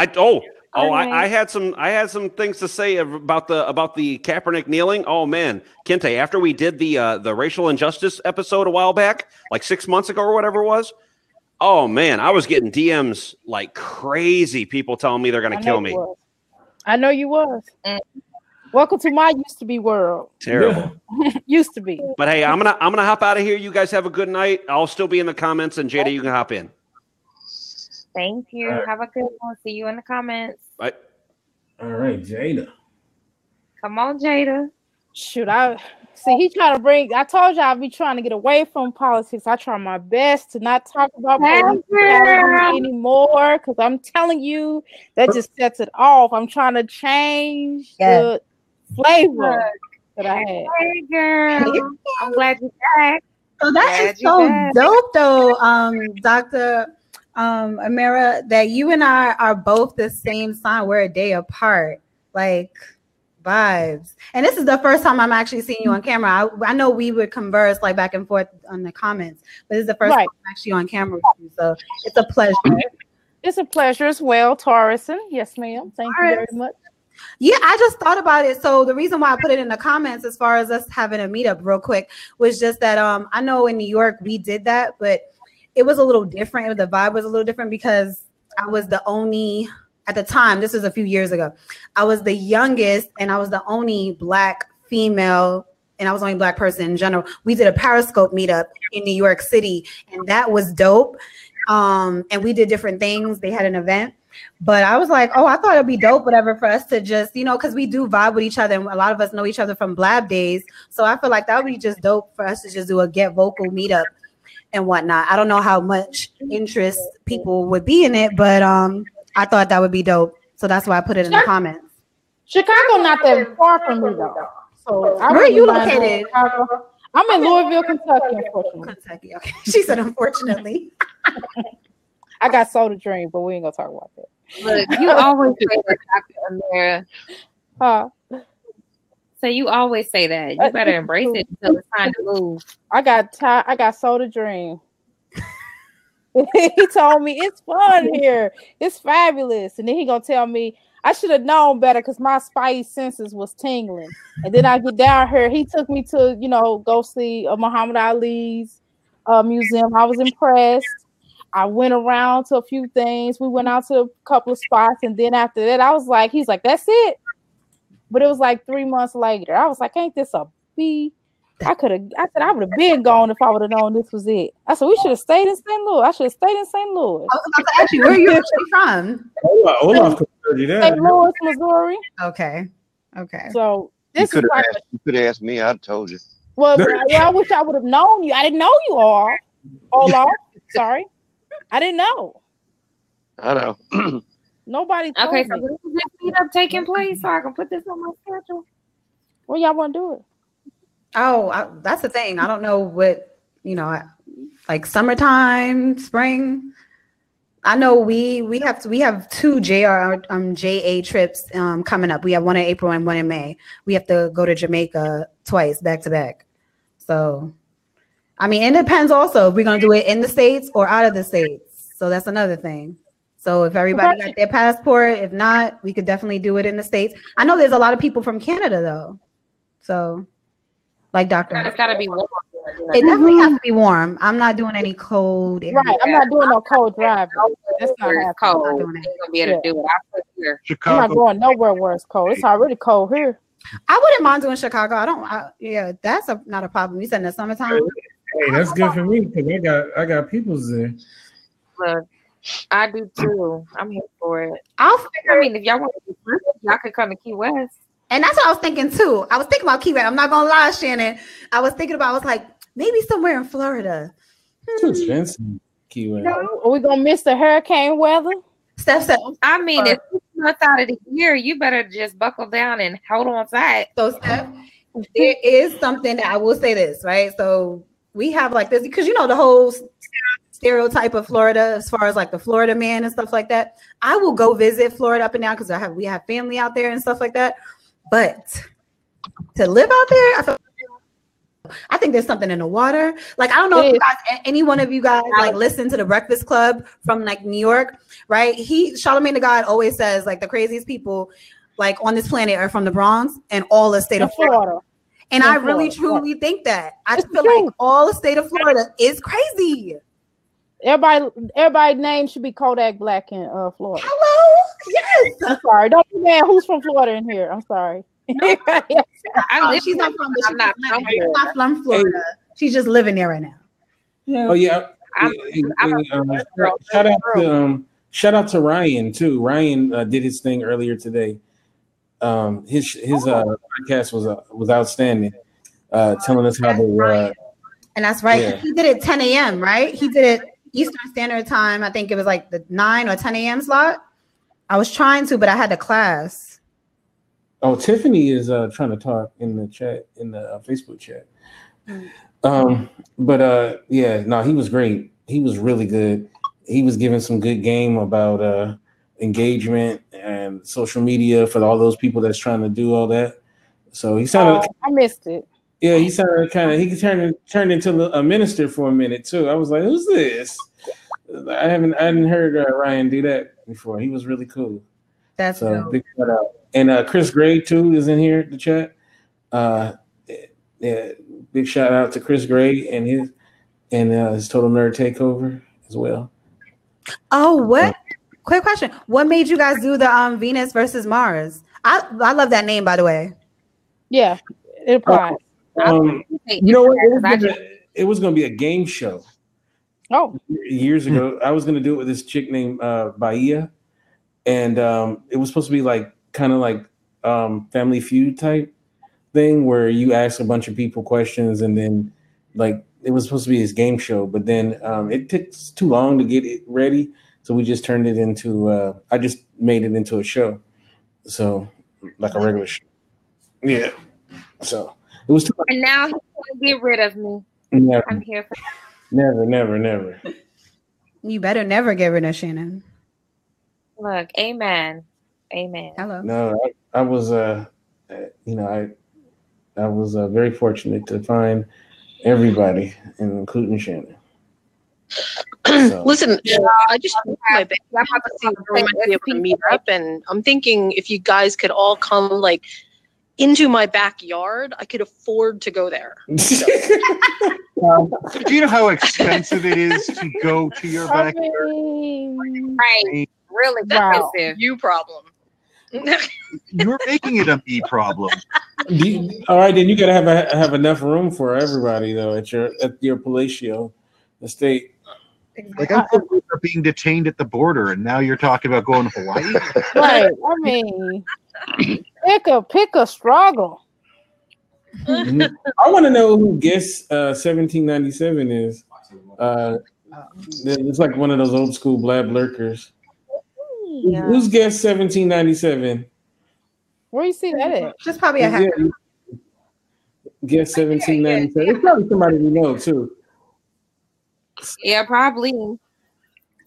I had some things to say about the Kaepernick kneeling. Oh man, Kinte, after we did the racial injustice episode a while back, like 6 months ago or whatever it was. Oh man, I was getting DMs like crazy. People telling me they're gonna kill me. I know you was. Welcome to my used to be world. Terrible. Used to be. But hey, I'm gonna hop out of here. You guys have a good night. I'll still be in the comments, and Jaida, you can hop in. Thank you. Right. Have a good one. See you in the comments. Bye. All right, Jaida. Come on, Jaida. Shoot, he trying to bring. I told y'all I be trying to get away from politics. I try my best to not talk about politics anymore because I'm telling you that just sets it off. I'm trying to change the flavor that I had. Hey, girl. I'm glad you're back. So that is so dope, though, Dr. Amera, that you and I are both the same sign. We're a day apart, like vibes. And this is the first time I'm actually seeing you on camera. I know we would converse like back and forth on the comments, but this is the first time I'm actually on camera with you. So it's a pleasure. It's a pleasure as well, Torreson. Yes, ma'am. Thank you very much. Yeah, I just thought about it. So the reason why I put it in the comments as far as us having a meetup real quick was just that I know in New York we did that, but it was a little different. The vibe was a little different because I was the only, at the time, this was a few years ago, I was the youngest and I was the only Black female and I was the only Black person in general. We did a Periscope meetup in New York City and that was dope. And we did different things. They had an event. But I was like, oh, I thought it'd be dope, whatever, for us to just, because we do vibe with each other and a lot of us know each other from Blab days. So I feel like that would be just dope for us to just do a Get Vocal meetup and whatnot. I don't know how much interest people would be in it, but I thought that would be dope. So that's why I put it in the comments. Chicago not that far from me though. So where are you located? I'm in Louisville, Kentucky, unfortunately. Kentucky, okay. She said unfortunately. I got Soda Dream, but we ain't gonna talk about that. Look, you always say that, Dr. Amera. So you always say that. You better embrace it until it's time to move. I got Soda Dream. He told me it's fun here. It's fabulous. And then he gonna tell me I should have known better because my spidey senses was tingling. And then I get down here. He took me to, go see Muhammad Ali's museum. I was impressed. I went around to a few things. We went out to a couple of spots. And then after that, he's like, that's it. But it was like 3 months later. I was like, ain't this a B? I said I would have been gone if I would have known this was it. I said we should have stayed in St. Louis. I should have stayed in St. Louis. I was about to ask you, where are you actually from? Olaf told you that. St. Louis, Missouri. Okay. So you could have asked me. I'd told you. Well, I wish I would have known you. I didn't know you all. Olaf. Sorry, I didn't know. I know. Nobody told me. So when is this meetup taking place so I can put this on my schedule? When y'all want to do it? Oh, that's the thing. I don't know what, like summertime, spring. I know we have two JA trips coming up. We have one in April and one in May. We have to go to Jamaica twice, back to back. So, I mean, it depends also if we're going to do it in the States or out of the States. So that's another thing. So if everybody got their passport, if not, we could definitely do it in the States. I know there's a lot of people from Canada though. So like Dr. It's got to be warm. It definitely has to be warm. I'm not doing any cold. Right. I'm not doing no cold driving. That's not cold. I'm not going to be able to do it. I put here. I'm not going nowhere where it's cold. It's already cold here. I wouldn't mind doing Chicago. That's not a problem. You said in the summertime. Hey, that's good for me because I got people's there. Look, I do too. I'm here for it. If y'all want to do y'all could come to Key West. And that's what I was thinking too. I was thinking about Key West. I'm not gonna lie, Shannon. I was like, maybe somewhere in Florida. Too expensive. Key West. Are we gonna miss the hurricane weather? Steph. I mean, it's 6 months out of the year. You better just buckle down and hold on tight. So, Steph, there is something that I will say this, right? So we have like this because the whole stereotype of Florida as far as like the Florida man and stuff like that. I will go visit Florida up and down because we have family out there and stuff like that. But to live out there, I think there's something in the water. Like, I don't know if you guys, any one of you guys like listen to the Breakfast Club from like New York, right? Charlamagne the God always says like the craziest people like on this planet are from the Bronx and all the state of Florida. And I really truly think that. I feel like all the state of Florida is crazy. Everybody's name should be Kodak Black in Florida. Hello? Yes. I'm sorry. Don't be mad. Who's from Florida in here? I'm sorry. No. She's not from Florida. She's just living there right now. Yeah. Oh yeah. Shout out to Ryan too. Ryan did his thing earlier today. His podcast was outstanding. Telling us how they and that's right. Yeah. He did it 10 a.m. right? He did it Eastern Standard Time. I think it was like the 9 or 10 a.m. slot. I was trying to, but I had a class. Oh, Tiffany is trying to talk in the chat, in the Facebook chat. He was great. He was really good. He was giving some good game about engagement and social media for all those people that's trying to do all that. So he sounded. I missed it. Yeah, he sounded he turned into a minister for a minute too. I was like, who's this? I hadn't heard Ryan do that before. He was really cool. That's so cool. Big shout out. And Chris Gray too is in here the chat. Big shout out to Chris Gray and his Total Nerd Takeover as well. Oh, what? Quick question. What made you guys do the Venus versus Mars? I love that name, by the way. Yeah, it applies. You know what? It was going to be a game show. Oh, years ago, I was going to do it with this chick named Bahia, and it was supposed to be like kind of like Family Feud type thing where you ask a bunch of people questions, and then like it was supposed to be this game show, but then it took too long to get it ready, so we just turned it into. I just made it into a show, so like a regular show. Yeah, so. It was too much. And now he's going to get rid of me. Never. I'm here for that. Never. You better never get rid of Shannon. Look, amen. Hello. No, I was, I was very fortunate to find everybody, including Shannon. So. Listen, I just my bad. I have to see where we might be able to meet up, and I'm thinking if you guys could all come like into my backyard, I could afford to go there. So. Do you know how expensive it is to go to your backyard? Right. Really expensive. You problem. You're making it a me problem. All right, then you gotta have enough room for everybody though at your palatial estate. Like I'm being detained at the border, and now you're talking about going to Hawaii. Right. I mean, pick a struggle. I want to know who Guess 1797 is. It's like one of those old school blab lurkers. Yeah. Who's Guess 1797? Where you see that at? Just probably a hacker. Guess 1797. It's probably somebody we know too. Yeah, probably.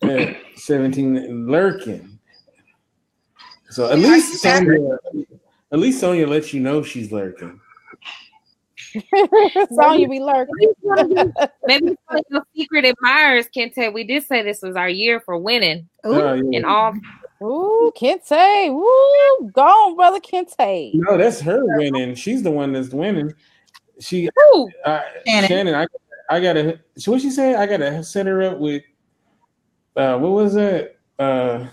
Yeah, 17 lurking. So at least Sonya lets you know she's lurking. Sonya be lurking. Maybe no secret admirers, Kinte. We did say this was our year for winning. And all. Ooh, Kinte. Ooh, go on, brother Kinte. No, that's her winning. She's the one that's winning. Shannon, I gotta. So what she said? I gotta set her up with. What was that? I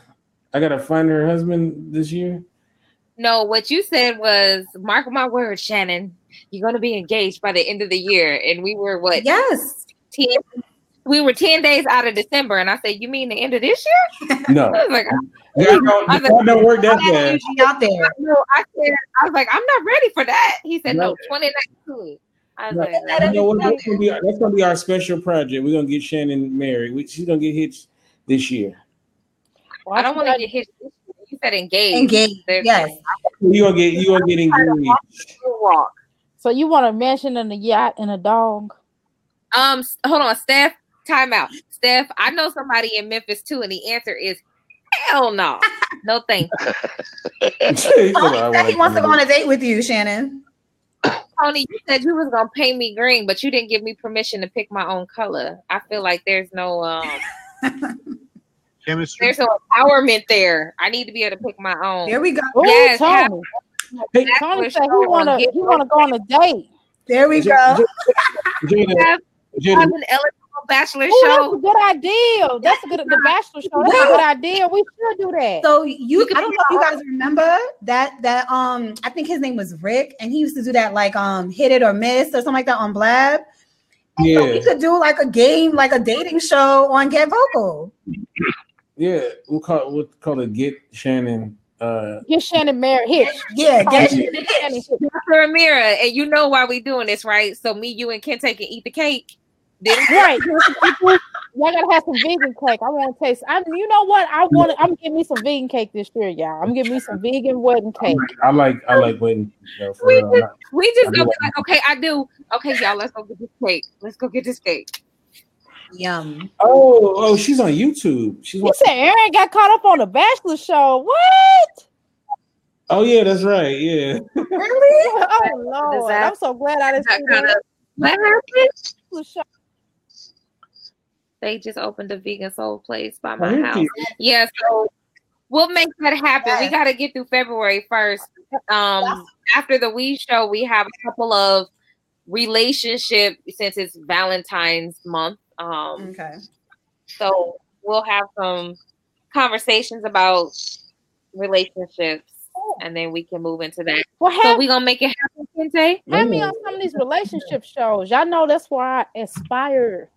gotta find her husband this year. No, what you said was, mark my words, Shannon. You're gonna be engaged by the end of the year, and we were what? Yes. 10. We were 10 days out of December, and I said, "You mean the end of this year?" No. I was like, don't work that fast. Out there. No, I was like, I'm not ready for that. He said, no 2019. I was Right. like, You know what? That's gonna be our special project. We're gonna get Shannon married. She's gonna get hitched this year. I don't want to get hitched. You said engaged. Engaged. Yes. You gonna get engaged. So you want a mansion and a yacht and a dog? Hold on, Steph. Time out. Steph, I know somebody in Memphis too, and the answer is hell no. No thank you. Tony said he wants to go on a date with you, Shannon. Tony, you said you was gonna paint me green, but you didn't give me permission to pick my own color. I feel like there's no chemistry. There's no empowerment there. I need to be able to pick my own. There we go. Ooh, Yes, Tony. Tony said he wanna go on a date. There we go. Have an eligible bachelor Ooh, show. that's a good idea. That's a good the bachelor show. That's a good idea. We should do that. So I don't know if you guys remember that I think his name was Rick, and he used to do that like hit it or miss or something like that on Blab. And so we could do like a game, like a dating show on Get Vocal. Yeah, we'll call it Get Shannon. Get Shannon married. Hitch. Yeah, get Shannon hitch. Dr Amera, and you know why we doing this, right? So me, you, and Kinte can eat the cake. Right. Y'all gotta have some vegan cake. I want to taste. You know what? I'm getting me some vegan cake this year, y'all. I'm getting me some vegan wedding cake. I like wedding. We just gonna be like, okay, I do. Okay, y'all, let's go get this cake. Let's go get this cake. Yum. Oh, she's on YouTube. You said Aaron got caught up on the Bachelor show. What? Oh yeah, that's right. Yeah. Really? Oh Lord, I'm so glad I didn't see that. What happened? They just opened a vegan soul place by my house. Yeah, so we'll make that happen. We got to get through February 1st. After the We Show, we have a couple of relationship, since it's Valentine's month. Okay. So we'll have some conversations about relationships, and then we can move into that. So we gonna make it happen, Kinte? Have me on some of these relationship shows. Y'all know that's why I aspire.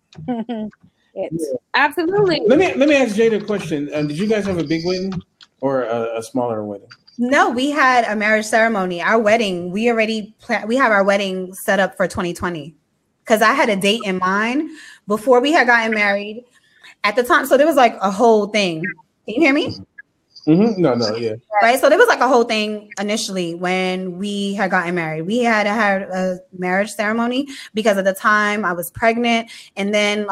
Absolutely. Let me ask Jaida a question. Did you guys have a big wedding or a smaller wedding? No, we had a marriage ceremony. Our wedding, we already we have our wedding set up for 2020 because I had a date in mind before we had gotten married at the time. So there was like a whole thing. Can you hear me? Mm-hmm. No, yeah. Right. So there was like a whole thing initially when we had gotten married. We had a marriage ceremony because at the time I was pregnant, and then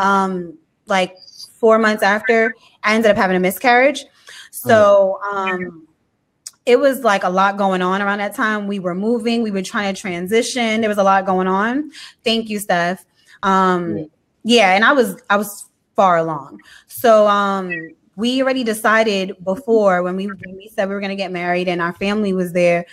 like 4 months after, I ended up having a miscarriage. So it was like a lot going on around that time. We were moving, we were trying to transition. There was a lot going on. Thank you, Steph. Yeah, and I was far along. So we already decided before when we said we were going to get married and our family was there,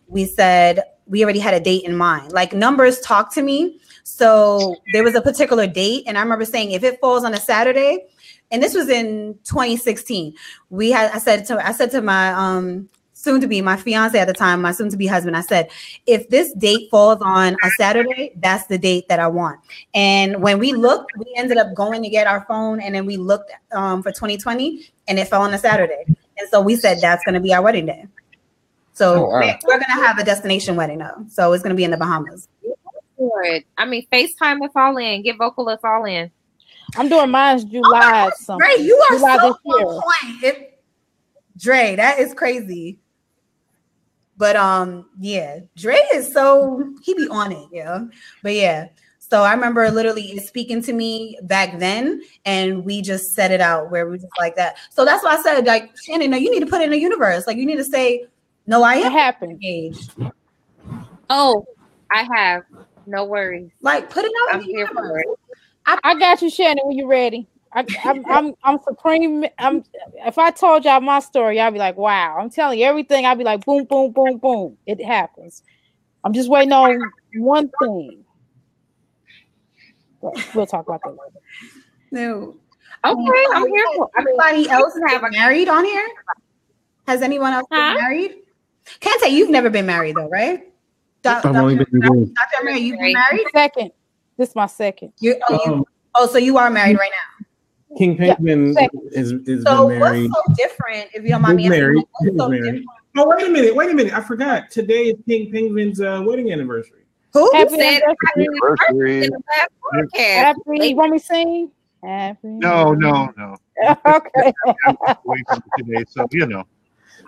we said we already had a date in mind. Like numbers talk to me. So there was a particular date. And I remember saying, if it falls on a Saturday, and this was in 2016, I said to my soon-to-be, my fiance at the time, my soon-to-be husband, I said, if this date falls on a Saturday, that's the date that I want. And when we looked, we ended up going to get our phone, and then we looked for 2020, and it fell on a Saturday. And so we said, that's going to be our wedding day. So we're going to have a destination wedding, though. So it's going to be in the Bahamas. I mean, FaceTime us all in. Get Vocal us all in. I'm doing mine's July something. Dre, you are July so on point. Dre, that is crazy. But yeah, Dre is he be on it, yeah. But yeah, so I remember literally speaking to me back then, and we just set it out where we just like that. So that's why I said, like, Shannon, no, you need to put it in the universe. Like, you need to say, no, I am engaged. Oh, I have. No worries. Like, put it out. I'm here for it. I got you, Shannon, when you're ready. I'm supreme. If I told y'all my story, I'd be like, wow. I'm telling you everything. I'd be like, boom, boom, boom, boom. It happens. I'm just waiting on one thing. But we'll talk about that later. No. Okay, I'm here for everybody else have married on here. Has anyone else been married? Kinte, you've never been married though, right? I've only been married. Dr. Amera, you've been married? Second. This is my second. So you are married right now. Kingpengvin is so been married. What's so different, if you don't mind me asking? Oh, wait a minute. I forgot. Today is Kingpengvin's wedding anniversary. Who Happy said anniversary. Happy. You want me to sing? Happy. No. Okay. Wait for today, so you know.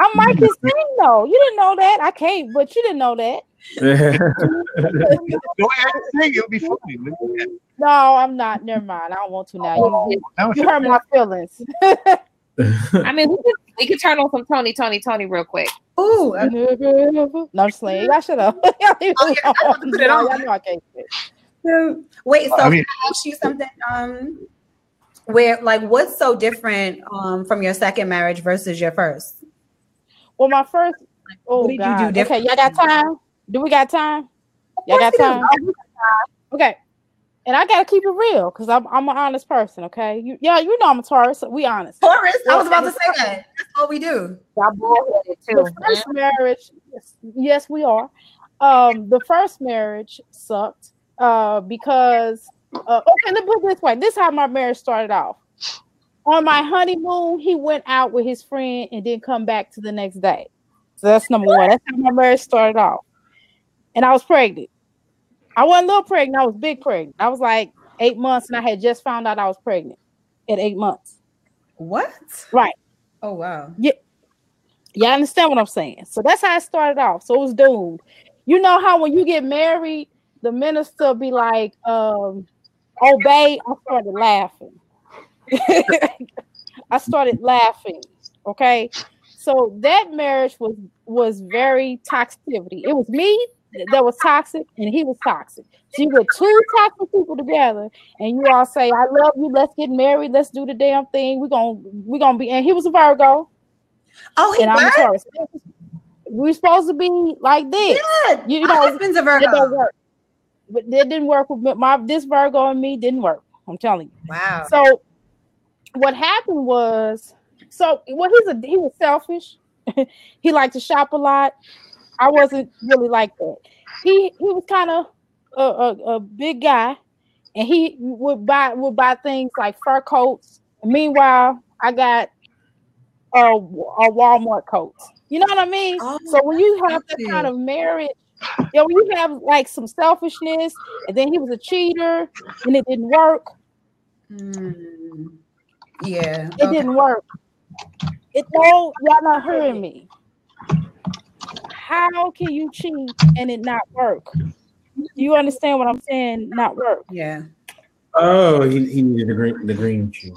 I might can sing though. You didn't know that. I can't, but you didn't know that. Go ahead and sing. It'll be funny. No, I'm not. Never mind. I don't want to now. You hurt my feelings. I mean, we can turn on some Tony real quick. Ooh, no slaying. I should have. Y'all know I can't fit. Wait, so can I ask you something? Where like what's so different from your second marriage versus your first? Well, my first. Oh, what did you do different? Okay, y'all got time? Do we got time? Y'all got time? Okay. And I gotta keep it real because I'm an honest person, okay? You know I'm a Taurus, so we honest. Taurus? I was about to say that. That's what we do. Y'all bullheaded too. The first marriage, yes, we are. The first marriage sucked because okay, let's put it this way. This is how my marriage started off. On my honeymoon, he went out with his friend and didn't come back to the next day. So that's number one. That's how my marriage started off. And I was pregnant. I wasn't a little pregnant. I was big pregnant. I was like 8 months, and I had just found out I was pregnant at 8 months. What? Right. Oh, wow. Yeah. Y'all understand what I'm saying? So that's how it started off. So it was doomed. You know how when you get married, the minister be like, obey. I started laughing. I started laughing. Okay. So that marriage was very toxicity. It was me that was toxic and he was toxic. So you get two toxic people together and you all say, I love you, let's get married, let's do the damn thing. We're gonna be, and he was a Virgo. Oh, he was? We're supposed to be like this. Yeah, you my know, husband's a Virgo. It don't work. But it didn't work with this Virgo and me didn't work. I'm telling you. Wow. So what happened was, he was selfish. He liked to shop a lot. I wasn't really like that. He was kind of a big guy, and he would buy things like fur coats. And meanwhile, I got a Walmart coat. You know what I mean? Oh, so when you have that kind of marriage, when you have like some selfishness, and then he was a cheater, and it didn't work. Yeah, it didn't work. Y'all not hearing me. How can you cheat and it not work? Do you understand what I'm saying? Not work. Yeah. Oh, he needed the green shoe.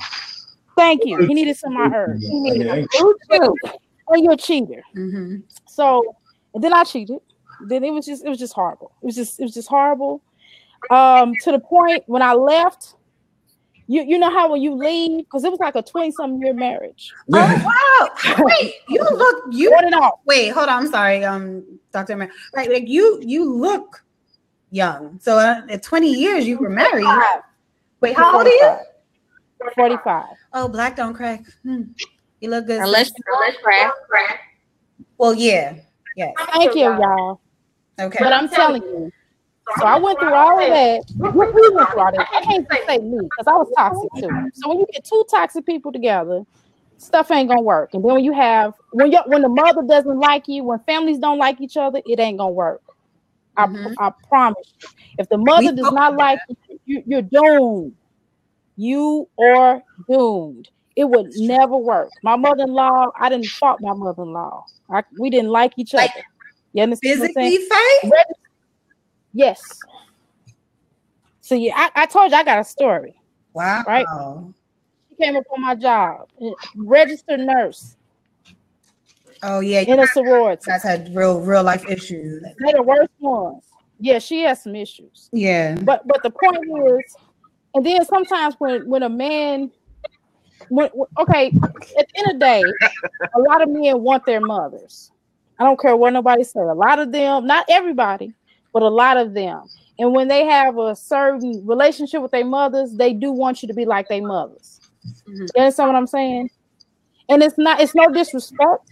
Thank you. He needed some of my herbs. He needed a blue shoe. Oh, you're a cheater. Mm-hmm. So, and then I cheated. Then it was just horrible. It was just horrible. To the point when I left. You know how when you leave, because it was like a 20-something year marriage. Oh wow! Wait, wait, hold on. I'm sorry, Dr. Amera. Right, like you look young. So at 20 years you were married. Wait, how old are you? 45. Oh, black don't crack. You look good. Unless crack. Well, yeah. Thank you, y'all. Okay, but I'm telling you. So I went through all of that. We went through all that. I can't just say me because I was toxic too. So when you get two toxic people together, stuff ain't gonna work. And then when the mother doesn't like you, when families don't like each other, it ain't gonna work. I promise you. If the mother does not like you, you're doomed. You are doomed. It would never work. My mother-in-law, I didn't fault my mother-in-law. We didn't like each other. You understand? Physically fight? Yes. So yeah, I told you I got a story. Wow. Right? She came up on my job. Registered nurse. Oh yeah. In a sorority. That's had real life issues. They're the worst ones. Yeah, she has some issues. Yeah. But the point is, and then sometimes when a man okay, at the end of the day, a lot of men want their mothers. I don't care what nobody says. A lot of them, not everybody, but a lot of them. And when they have a certain relationship with their mothers, they do want you to be like their mothers. You understand what I'm saying? And it's no disrespect.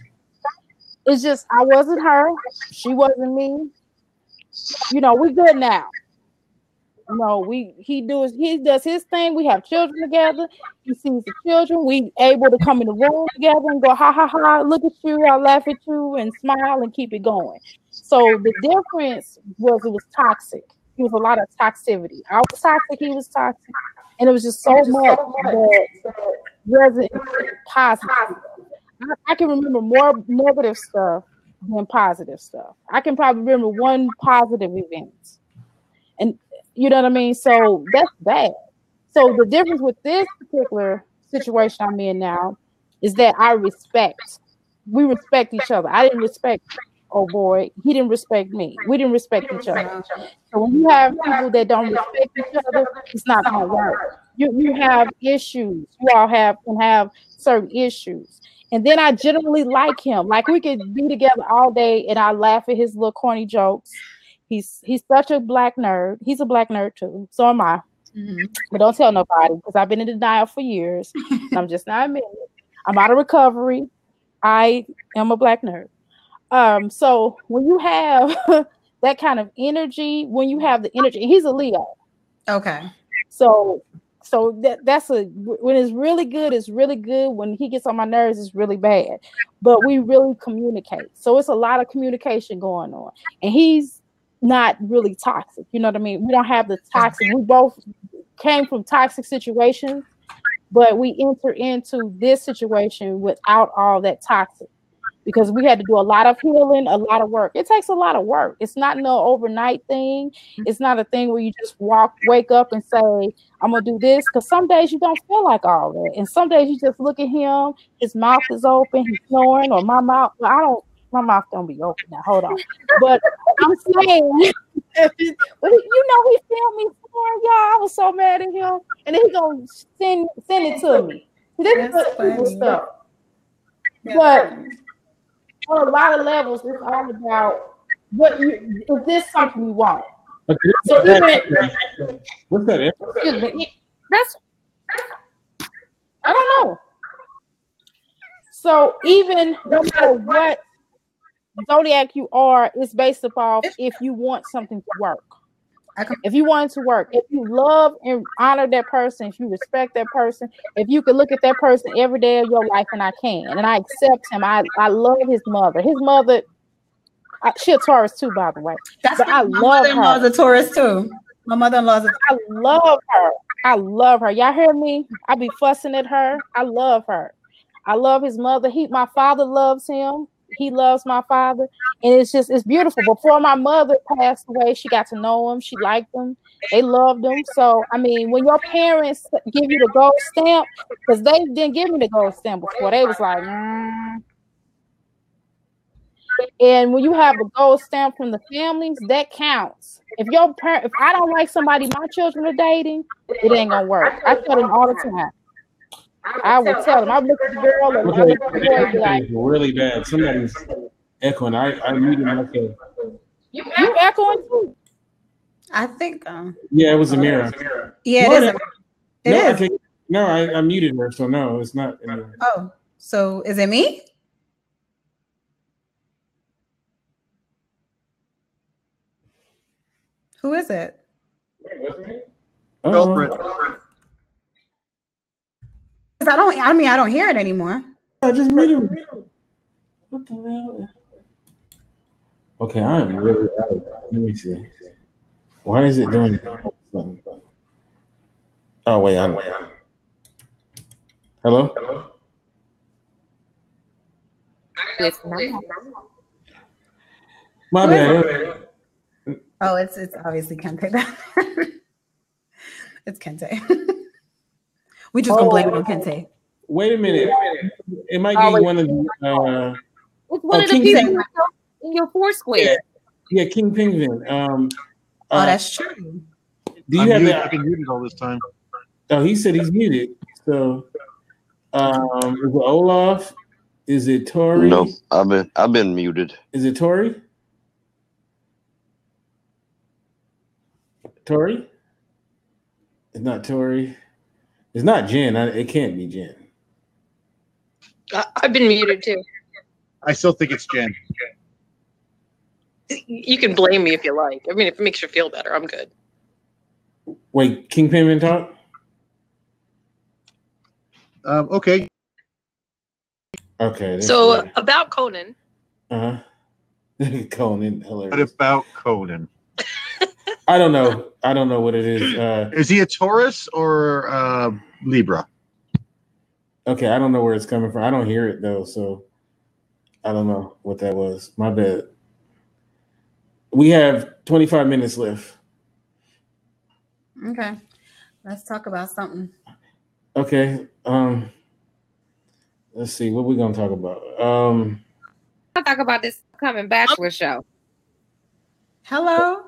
It's just I wasn't her. She wasn't me. You know, we good now. You know, he does his thing. We have children together. He sees the children. We able to come in the room together and go, ha ha ha, look at you, I laugh at you, and smile and keep it going. So the difference was it was toxic. It was a lot of toxicity. I was toxic, he was toxic, and it was just so much that wasn't positive. I can remember more negative stuff than positive stuff. I can probably remember one positive event. And you know what I mean? So that's bad. So the difference with this particular situation I'm in now is that we respect each other. I didn't respect, oh boy, he didn't respect me. We didn't respect each other. So when you have people that don't respect each other, it's not going to work. You have issues. You all can have certain issues. And then I generally like him. Like we could be together all day and I laugh at his little corny jokes. He's such a black nerd. He's a black nerd too. So am I. Mm-hmm. But don't tell nobody because I've been in denial for years. And I'm just not admitting it. I'm out of recovery. I am a black nerd. So when you have that kind of energy, when you have the energy, and he's a Leo. Okay. So that's when it's really good, it's really good. When he gets on my nerves, it's really bad. But we really communicate. So it's a lot of communication going on. And he's not really toxic. You know what I mean? We don't have the toxic. We both came from toxic situations, but we enter into this situation without all that toxic because we had to do a lot of healing, a lot of work. It takes a lot of work. It's not no overnight thing. It's not a thing where you just wake up and say, I'm going to do this. Because some days you don't feel like all that. And some days you just look at him, his mouth is open, he's snoring, or my mouth don't be open now. Hold on. But I'm saying, he filmed me snoring, y'all. I was so mad at him. And then he's going to send it to me. This is cool stuff. But on a lot of levels, it's all about is this something you want? So what's that? I don't know. So even no matter what zodiac you are, it's based upon if you want something to work. If you want it to work, if you love and honor that person, if you respect that person, if you could look at that person every day of your life, and I can, and I accept him. I love his mother. His mother, she's a Taurus too, by the way. But I love her. My mother-in-law's a Taurus too. My mother-in-law's I love her. I love her. Y'all hear me? I be fussing at her. I love her. I love his mother. My father loves him. He loves my father, and it's beautiful. Before my mother passed away, she got to know him. She liked him. They loved him. So, I mean, when your parents give you the gold stamp, because they didn't give me the gold stamp before, they was like, And when you have the gold stamp from the families, that counts. If I don't like somebody my children are dating, it ain't gonna work. I tell them all the time. I would tell them. I look at the girl and I look at the boy and be like, really bad. Somebody's echoing. I muted myself. You echoing too? I think. Yeah, it was Amirah. Yeah, it is. I muted her, so no, it's not. Oh, so is it me? Who is it? I don't hear it anymore. I just muted her. What the hell? Okay, I am really out. Let me see. Why is it doing something? Oh, wait, I'm. Hello? My bad. Oh, it's obviously Kinte. It's Kinte. We just gonna blame it on Kinte. Wait a minute. It might be one of the. It's one of the people in your Foursquare. Yeah, Kingpengvin. That's true. Do you have that? I've been muted all this time. Oh, he said he's muted. So, is it Olaf? Is it Tory? No, I've been muted. Is it Tory? Tory? It's not Tory. It's not Jen. It can't be Jen. I've been muted too. I still think it's Jen. You can blame me if you like. I mean, if it makes you feel better, I'm good. Wait, Kingpengvin talk? Okay. Okay. So about Conan. Uh-huh. Conan, hilarious. What about Conan? I don't know. I don't know what it is. Is he a Taurus or Libra? Okay, I don't know where it's coming from. I don't hear it though, so I don't know what that was. My bad. We have 25 minutes left. Okay. Let's talk about something. Okay. Let's see. What we gonna talk about? I'll talk about this coming Bachelor show. Hello.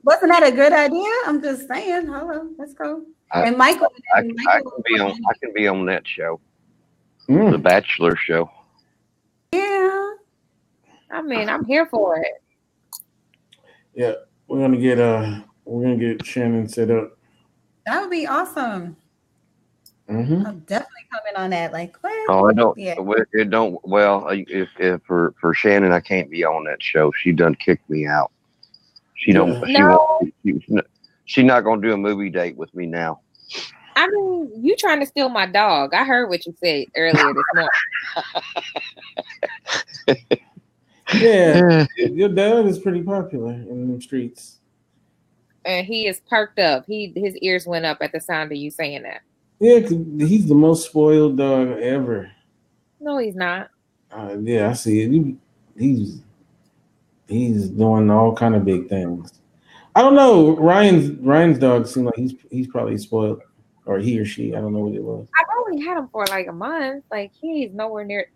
Wasn't that a good idea? I'm just saying. Hello. Let's go. And Michael. I can be on that show. The Bachelor show. Yeah. I mean, I'm here for it. Yeah, we're gonna get Shannon set up. That would be awesome. Mm-hmm. I'm definitely coming on that. Like, what? Oh, I don't. Yeah. It don't. Well, if for Shannon, I can't be on that show. She done kicked me out. She don't. She won't. She's not gonna do a movie date with me now. I mean, you trying to steal my dog. I heard what you said earlier this morning. Yeah, your dog is pretty popular in the streets. And he is perked up. His ears went up at the sound of you saying that. Yeah, 'cause he's the most spoiled dog ever. No, he's not. Yeah, I see it. He's doing all kind of big things. I don't know. Ryan's dog seemed like he's probably spoiled, or he or she. I don't know what it was. I've only had him for like a month. Like he's nowhere near.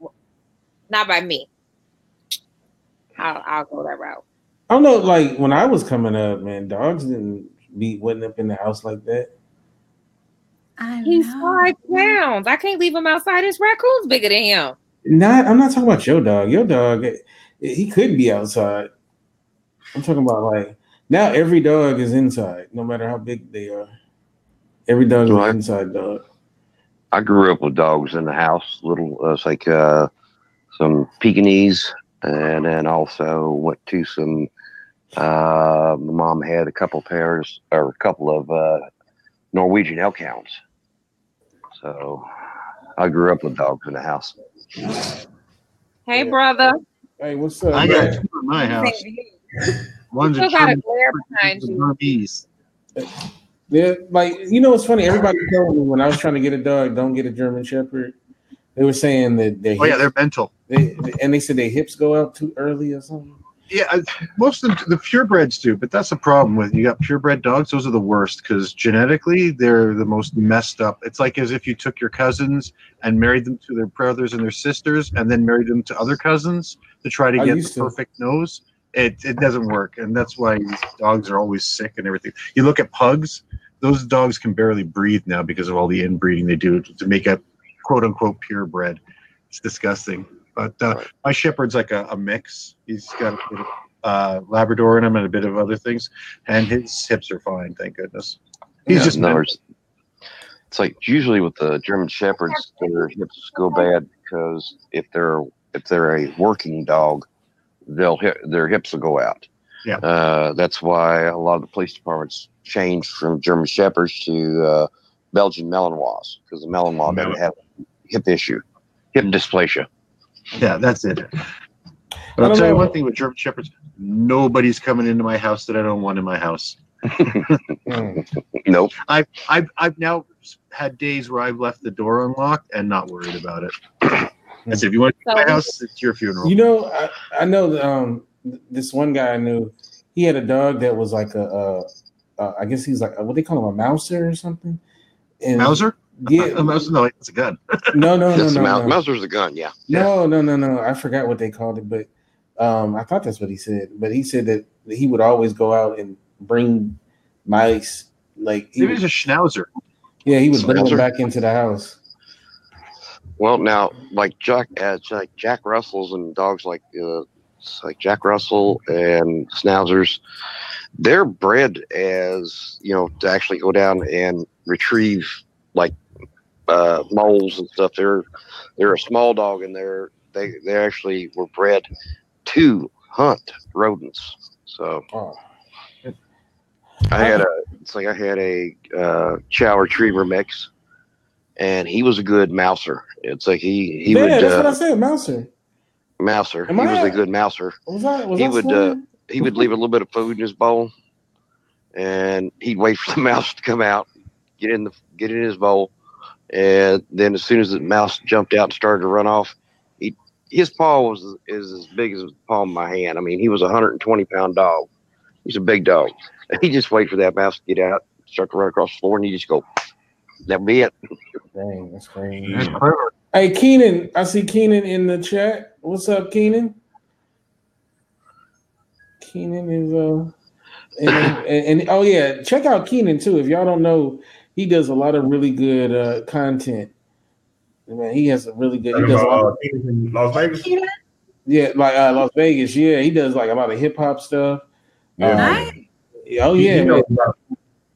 Not by me. I'll go that route. I don't know. Like when I was coming up, man, dogs wasn't up in the house like that. He's 5 pounds. I can't leave him outside. His raccoon's bigger than him. I'm not talking about your dog. Your dog, he could be outside. I'm talking about like now every dog is inside, no matter how big they are. Every dog is an inside dog. I grew up with dogs in the house. It's like some Pekingese, and then also went to some. My mom had a couple of Norwegian elk hounds. So I grew up with dogs in the house. Hey, brother. Hey, what's up? I got two in my house. One's Still got a glare behind you. Yeah, like what's funny? Everybody told me when I was trying to get a dog, don't get a German Shepherd. They were saying that they're mental. They said their hips go out too early or something. Yeah, most of the purebreds do, but that's the problem with you got purebred dogs. Those are the worst because genetically they're the most messed up. It's like as if you took your cousins and married them to their brothers and their sisters, and then married them to other cousins to try to get the perfect nose. It doesn't work, and that's why dogs are always sick and everything. You look at pugs; those dogs can barely breathe now because of all the inbreeding they do to make a quote unquote purebred. It's disgusting. But my shepherd's like a mix. He's got a bit of Labrador in him and a bit of other things, and his hips are fine, thank goodness. He's just it's like usually with the German shepherds, their hips go bad because if they're a working dog, their hips will go out. Yeah, that's why a lot of the police departments changed from German shepherds to Belgian Malinois because the Malinois doesn't have a hip dysplasia. Yeah, that's it. But I'll tell you one thing with German Shepherds, nobody's coming into my house that I don't want in my house. Nope. I've now had days where I've left the door unlocked and not worried about it. I said, if you want to come to my house, it's your funeral. I know this one guy I knew, he had a dog that was like I guess he's like, what they call him, a mouser or something? And Mouser? Yeah, no, it's a gun. No. Mouser's a gun. Yeah. No. I forgot what they called it, but I thought that's what he said. But he said that he would always go out and bring mice. Like he was a schnauzer. Yeah, he would bring them back into the house. Well, now like Jack Russells and dogs like Jack Russell and schnauzers, they're bred as to actually go down and retrieve like moles and stuff. They're a small dog, and they actually were bred to hunt rodents. So I had it's like I had a chow retriever mix, and he was a good mouser. It's like he would. That's what I said, mouser. Mouser. He was a good mouser. He would leave a little bit of food in his bowl, and he'd wait for the mouse to come out, get in his bowl, and then as soon as the mouse jumped out and started to run off, his paw is as big as the palm of my hand. I mean, he was a 120-pound dog. He's a big dog. And he just wait for that mouse to get out, start to run across the floor, and you just go, that'll be it. Dang, that's crazy. That's clever. Hey, Keenan, I see Keenan in the chat. What's up, Keenan? Keenan is and oh yeah, check out Keenan too. If y'all don't know, he does a lot of really good content. Man, he has a really good. He does a lot in Las Vegas. Yeah, like Las Vegas. Yeah, he does like a lot of hip hop stuff. Yeah. Oh yeah,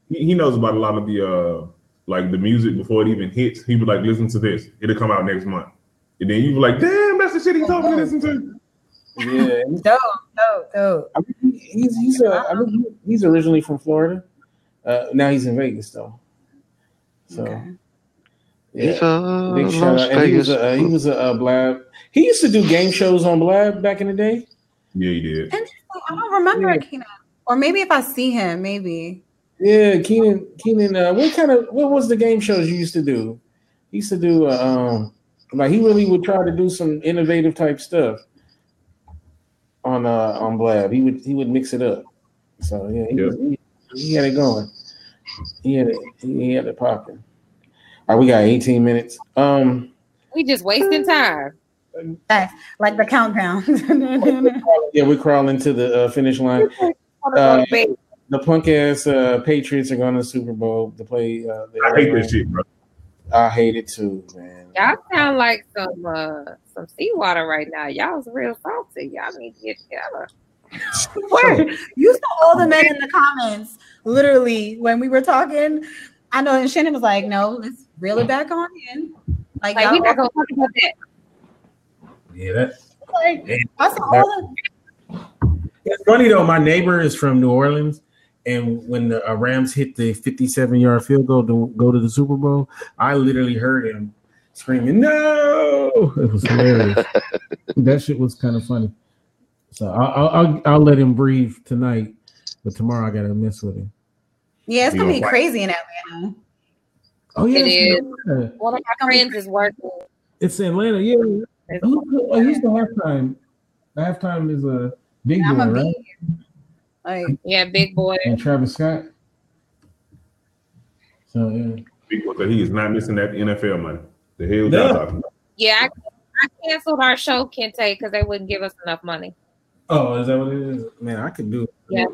he knows about a lot of the like the music before it even hits. He would like listen to this. It'll come out next month, and then you were like, "Damn, that's the shit he's talking to listen to." Yeah, dope. I mean, he's originally from Florida. Now he's in Vegas though. So. Okay. Yeah, big shout out. And he was a Blab. He used to do game shows on Blab back in the day. Yeah, he did. I don't remember Keenan, or maybe if I see him, maybe. Yeah, Keenan. What was the game shows you used to do? He used to do like he really would try to do some innovative type stuff on Blab. He would mix it up. So yeah, he had it going. He had it popping. All right, we got 18 minutes. We just wasting time. That's like the countdown. Yeah, we're crawling to the finish line. The punk ass Patriots are going to the Super Bowl to play. I hate this shit, bro. I hate it too, man. Y'all sound like some seawater right now. Y'all's real salty. Y'all need to get together. Word. You saw all the men in the comments, literally, when we were talking. I know, and Shannon was like, "No, let's reel it back on in." Like we're not gonna talk about that. Yeah, that's like I saw all the. It's funny though. My neighbor is from New Orleans, and when the Rams hit the 57-yard field goal to go to the Super Bowl, I literally heard him screaming, "No!" It was hilarious. That shit was kind of funny. So I'll let him breathe tonight, but tomorrow I gotta mess with him. Yeah, it's gonna be crazy in Atlanta. Oh yeah, it is. One of my friends is working. It's Atlanta, yeah. Who's the halftime? The halftime is a Big Boy, right? Yeah, Big Boy. And Travis Scott. So yeah. Big Boy said he is not missing that NFL money. The hell y'all talking about? Yeah, I canceled our show, Kinte, because they wouldn't give us enough money. Oh, is that what it is? Man, I could do it. Yeah.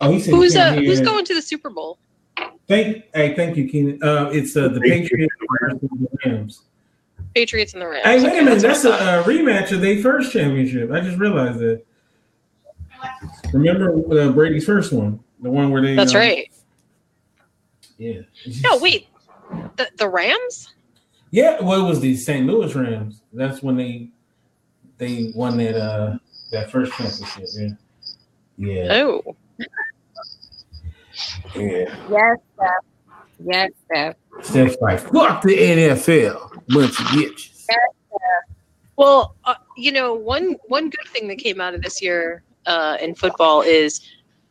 Oh, he said who's going to the Super Bowl? Thank you, Keenan. It's the Patriots versus the Rams. Patriots and the Rams. Hey, wait a minute. That's a rematch of their first championship. I just realized that. Remember Brady's first one, the one where they. That's right. Yeah. No, wait. The Rams? Yeah, well, it was the St. Louis Rams. That's when they won that first championship. Yeah. Yeah. Oh. Yeah. Yes, Steph. Yes, Steph. Steph's like, fuck the NFL. Bunch of bitches. Yes, well, one good thing that came out of this year in football is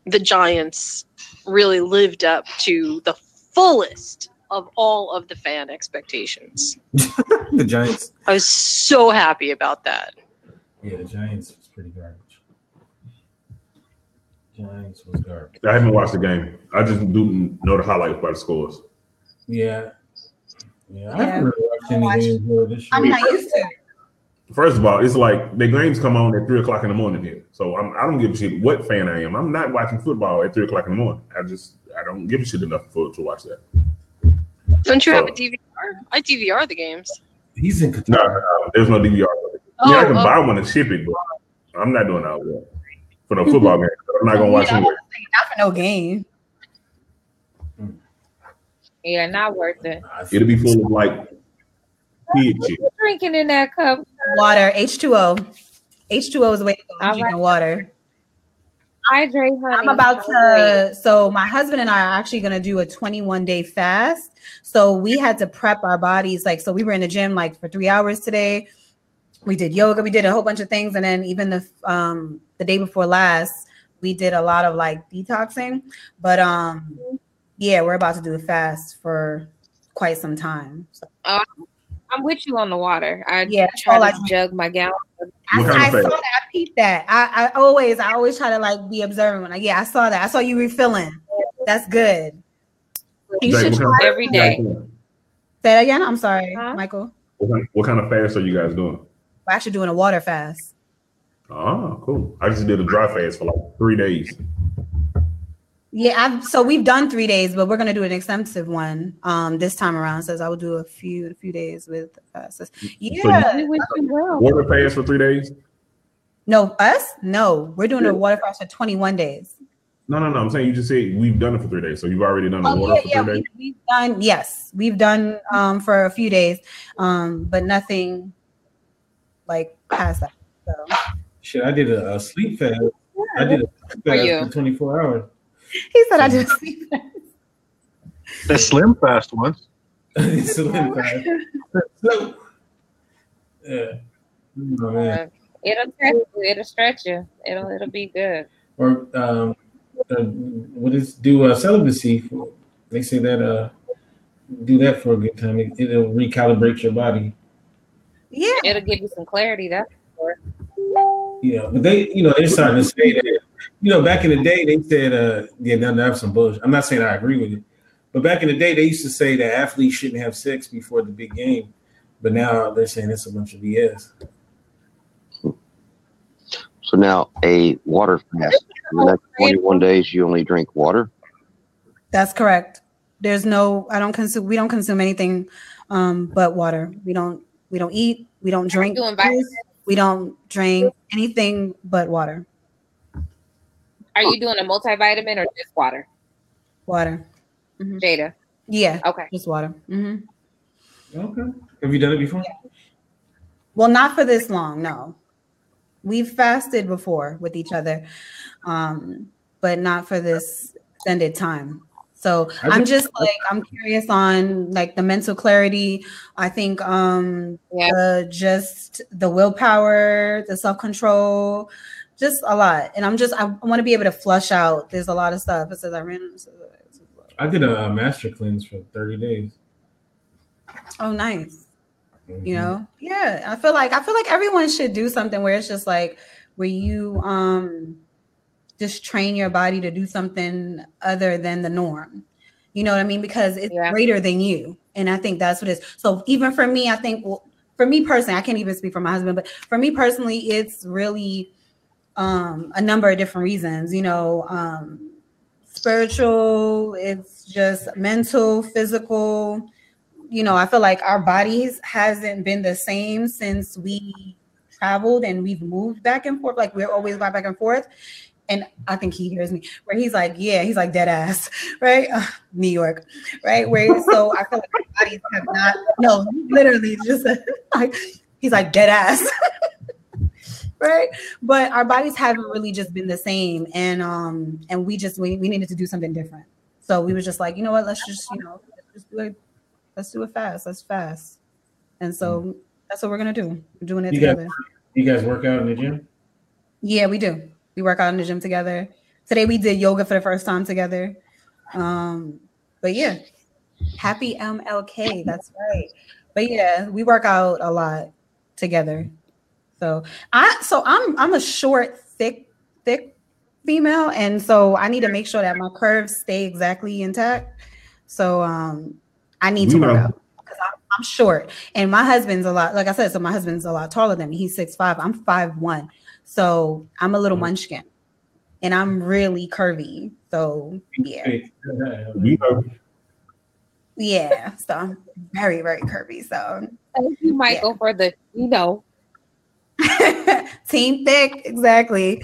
the Giants really lived up to the fullest of all of the fan expectations. The Giants. I was so happy about that. Yeah, the Giants was pretty garbage. Giants was garbage. I haven't watched the game. I just do know the highlights by the scores. Yeah. I haven't really watched any games this year. I'm not used to it. First of all, it's like the games come on at 3:00 in the morning here. So I don't give a shit what fan I am. I'm not watching football at 3:00 in the morning. I don't give a shit enough to watch that. Don't you have a DVR? I DVR the games. He's in Qatar. No, there's no DVR. I can buy one and ship it, but I'm not doing that for no football game. I'm not gonna watch it. Not for no game. Yeah, not worth it. It'll be full of like kid shit. Drinking in that cup. Water, H2O. H2O is the way to go. I'm drinking water. Hydrate, honey. I'm about to. So my husband and I are actually going to do a 21-day fast. So we had to prep our bodies. Like, so we were in the gym like for 3 hours today. We did yoga. We did a whole bunch of things, and then even the day before last, we did a lot of like detoxing. But yeah, we're about to do a fast for quite some time. So. I'm with you on the water. I try to jug my gallon. I saw that. I peeped that. I always try to like be observant. Like, yeah, I saw that. I saw you refilling. That's good. You should try every day. Say that again. I'm sorry, Michael. What kind of fast are you guys doing? We're actually doing a water fast. Oh, cool. I just did a dry fast for like 3 days. Yeah, so we've done 3 days, but we're gonna do an extensive one this time around. Says I will do a few days with us. Yeah, water fast for 3 days. No, us? No, we're doing a water fast for 21 days. No. I'm saying you just said we've done it for 3 days, so you've already done the water for 3 days. We've done. Yes, we've done for a few days, but nothing like past that. So. Shit, I did a sleep fast. I did a sleep fast for 24 hours. He said I did a sleep fast. The slim fast once. Slim fast. So, yeah. Oh, man. It'll stretch you. It'll be good. Or what is do celibacy for? They say that do that for a good time. It'll recalibrate your body. Yeah, it'll give you some clarity. That's for Yeah, but they're starting to say that. Back in the day, they said, now that's some bullshit. I'm not saying I agree with it, but back in the day, they used to say that athletes shouldn't have sex before the big game, but now they're saying it's a bunch of BS. So now a water fast. In the next 21 days, you only drink water? That's correct. There's no, we don't consume anything but water. We don't eat, we don't drink, we don't drink anything but water. Are you doing a multivitamin or just water? Water. Mm-hmm. Jaida? Yeah. Okay. Just water. Mm-hmm. Okay. Have you done it before? Well, not for this long, no. We've fasted before with each other, but not for this extended time. So I'm curious on like the mental clarity. I think just the willpower, the self-control, just a lot. And I want to be able to flush out. There's a lot of stuff. It says I did a master cleanse for 30 days. Oh, nice. Mm-hmm. Yeah. I feel like everyone should do something where it's just like where you just train your body to do something other than the norm. You know what I mean? Because it's greater than you. And I think that's what it is. So even for me, I think, for me personally, I can't even speak for my husband, but for me personally, it's really a number of different reasons, spiritual, it's just mental, physical. I feel like our bodies hasn't been the same since we traveled and we've moved back and forth. Like we're always going back and forth. And I think he hears me where he's like, he's like dead ass, right? New York, right? So I feel like our bodies have not, no, literally just like, he's like dead ass, right? But our bodies haven't really just been the same. And we needed to do something different. So we were just like, you know what, let's just do it fast. Let's fast. And so that's what we're going to do. We're doing it together. You guys work out in the gym? Yeah, we do. We work out in the gym together. Today we did yoga for the first time together. But yeah, happy MLK. That's right. But yeah, we work out a lot together. So I'm a short, thick female, and so I need to make sure that my curves stay exactly intact. So I need to work out because I'm short, and my husband's a lot. Like I said, so my husband's a lot taller than me. He's 6'5". I'm 5'1". So I'm a little munchkin, and I'm really curvy. So yeah, so I'm very, very curvy. So thank you, Michael, for the team thick, exactly.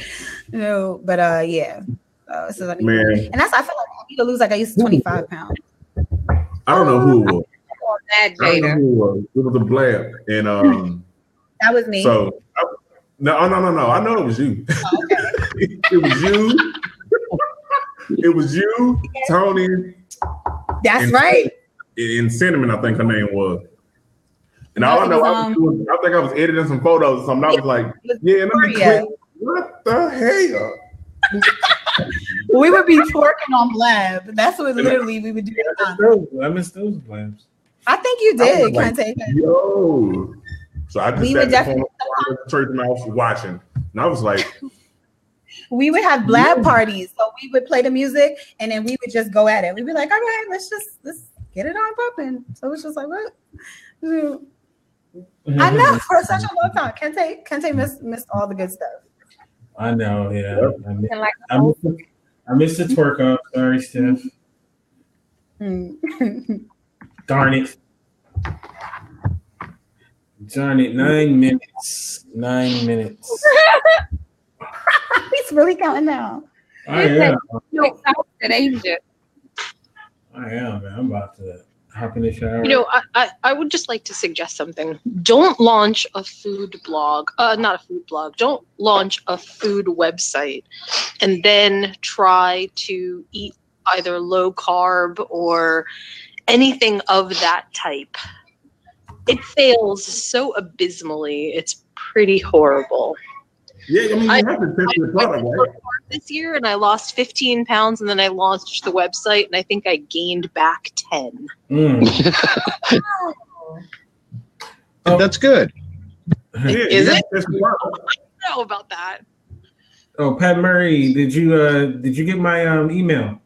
But yeah. So and that's I feel like I need to lose like at least 25 pounds. I don't know who it was. I don't know who it was. It was a blab, and that was me. So no. I know it was you. Oh, okay. It was you. It was you, Tony. That's right. And Cinnamon, I think her name was. And all I know, I think I was editing some photos or something. I was like, yeah, let me click. What the hell? We would be twerking on Blab. That's what literally we would do. I miss those Blabs. I think you did, like, Kinte. Yo. So I just sat at the church mouse watching. And I was like, we would have Blab parties. So we would play the music and then we would just go at it. We'd be like, all right, let's get it on popping. So it's just like, what? I know for such a long time. Kinte missed all the good stuff. I know, yeah. I missed the twerk off. Sorry, Steph. Darn it. 9 minutes. 9 minutes. He's really counting down. I am. I am, man. I'm about to hop in the shower. You know, I would just like to suggest something. Don't launch a food blog. Not a food blog. Don't launch a food website and then try to eat either low carb or anything of that type. It fails so abysmally. It's pretty horrible. Yeah, I mean, you have to test your product, right? This year, and I lost 15 pounds, and then I launched the website, and I think I gained back 10. That's good. Is it? I don't know about that. Oh, Pat Murray, did you get my email?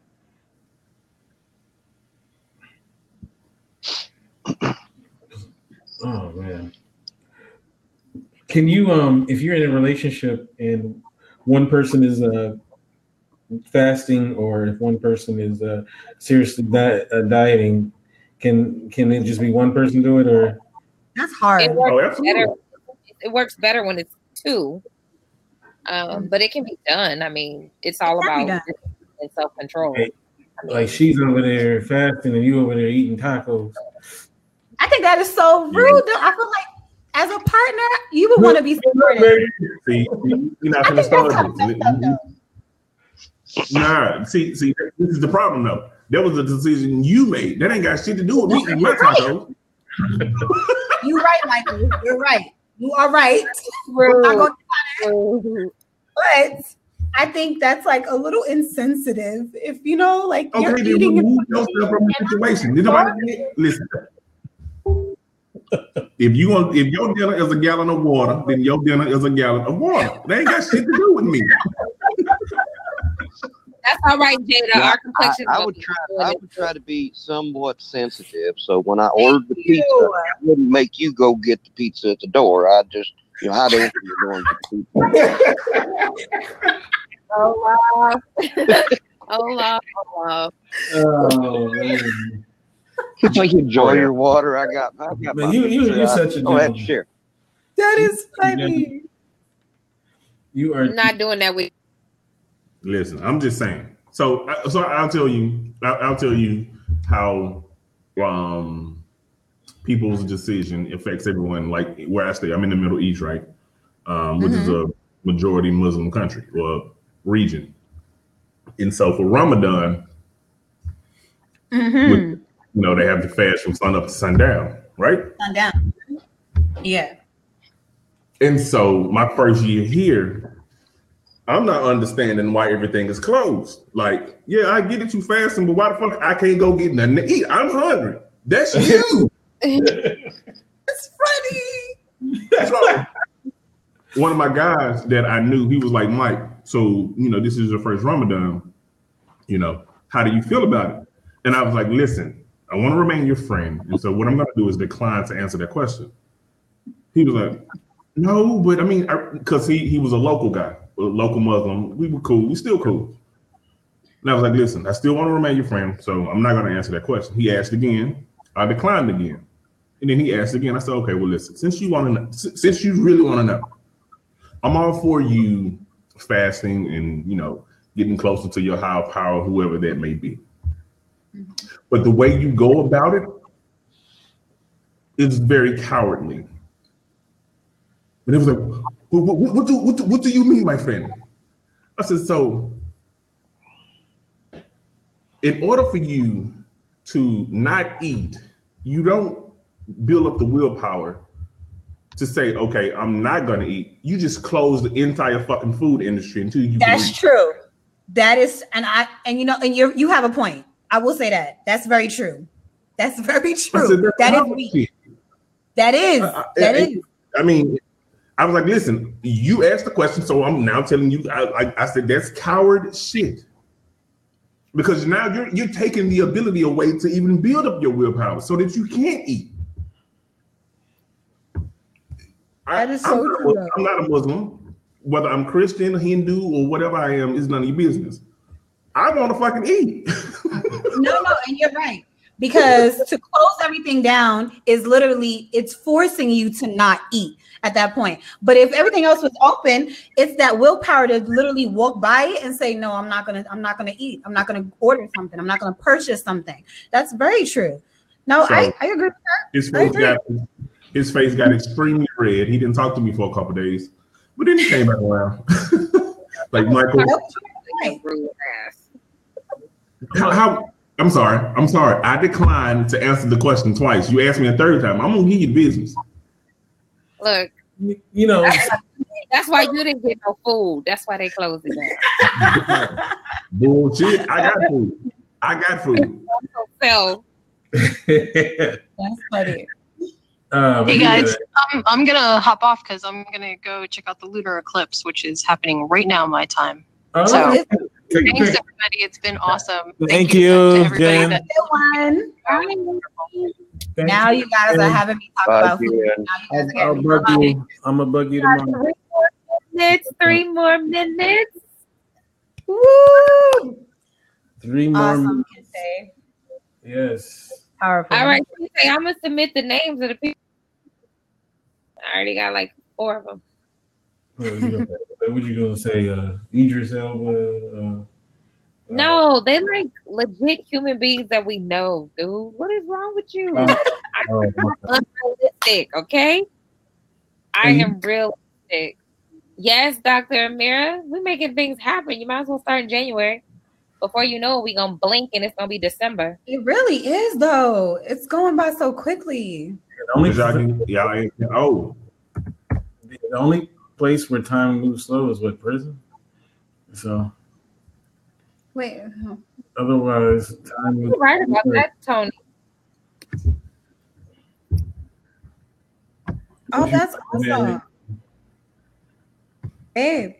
Oh man. Can you if you're in a relationship and one person is fasting or if one person is seriously dieting, can it just be one person do it or? That's hard. It works better when it's two. But it can be done. I mean, it's all about self-control. Like she's over there fasting and you over there eating tacos. I think that is so rude. I feel like as a partner, you would want to be supportive. See, you're not going to start this. Nah, see, this is the problem though. That was a decision you made. That ain't got shit to do with me eating my tacos. You're right, Michael. You're right. You are right. We're not going to but I think that's like a little insensitive. If you know, like you're eating yourself from the situation. Listen. If your dinner is a gallon of water, then your dinner is a gallon of water. They ain't got shit to do with me. That's all right, Jaida. Our complexion. I would try to be somewhat sensitive. So when I ordered the pizza, I wouldn't make you go get the pizza at the door. I just, how to answer your door and get the pizza. Olaf. Olaf. Oh man. Like enjoy your water. I got man, you're such a go ahead and share. That is funny. You are not doing that with. Listen, I'm just saying. So I'll tell you how people's decision affects everyone. Like where I stay, I'm in the Middle East, right? Which is a majority Muslim country or region. And so for Ramadan, they have to fast from sun up to sundown, right? Sundown. Yeah. And so my first year here, I'm not understanding why everything is closed. Like, yeah, I get it, you fasting, but why the fuck I can't go get nothing to eat? I'm hungry. That's you. It's funny. So, one of my guys that I knew, he was like, Mike, so, this is your first Ramadan. How do you feel about it? And I was like, listen, I want to remain your friend. And so what I'm going to do is decline to answer that question. He was like, no, but I mean, because he was a local guy, a local Muslim. We were cool. We still cool. And I was like, listen, I still want to remain your friend. So I'm not going to answer that question. He asked again. I declined again. And then he asked again. I said, okay, well, listen, since you really want to know, I'm all for you fasting and, getting closer to your higher power, whoever that may be. But the way you go about it is very cowardly. And it was like, what do you mean, my friend? I said, so in order for you to not eat, you don't build up the willpower to say, okay, I'm not gonna eat. You just close the entire fucking food industry until you. That's true. That is, and you have a point. I will say that. That's very true. That's very true. That is weak. That is. I mean, I was like, listen, you asked the question, so I'm now telling you. I said that's coward shit. Because now you're taking the ability away to even build up your willpower so that you can't eat. That is so true. I'm not a Muslim. Whether I'm Christian, Hindu, or whatever I am is none of your business. I want to fucking eat. No, and you're right. Because to close everything down is literally, it's forcing you to not eat at that point. But if everything else was open, it's that willpower to literally walk by it and say, no, I'm not gonna eat. I'm not gonna order something. I'm not gonna purchase something. That's very true. No, so I agree with that. His face got extremely red. He didn't talk to me for a couple of days, but then he came back around. Like Michael. How? I'm sorry. I declined to answer the question twice. You asked me a third time. I'm gonna give you the business. Look, you know, that's why you didn't get no food. That's why they closed it down. Bullshit. I got food. So that's funny. Hey guys, I'm gonna hop off because I'm gonna go check out the lunar eclipse, which is happening right now my time. So thanks everybody. It's been awesome. Thank you, Jen. Now you guys are having me talk about food. I'm gonna bug you tomorrow. 3 more minutes. Woo! 3 more awesome, minutes. Yes. Powerful. All right, I'm gonna submit the names of the people. I already got like 4 of them. What you gonna say? Idris Elba? No, they like legit human beings that we know, dude. What is wrong with you? I'm unrealistic, okay? I am realistic. Yes, Dr. Amera, we're making things happen. You might as well start in January. Before you know it, we're gonna blink and it's gonna be December. It really is, though. It's going by so quickly. The only place where time moves slow is what, prison? So wait. Otherwise, time moves. You're right about that, Tony. Oh, that's awesome. Babe.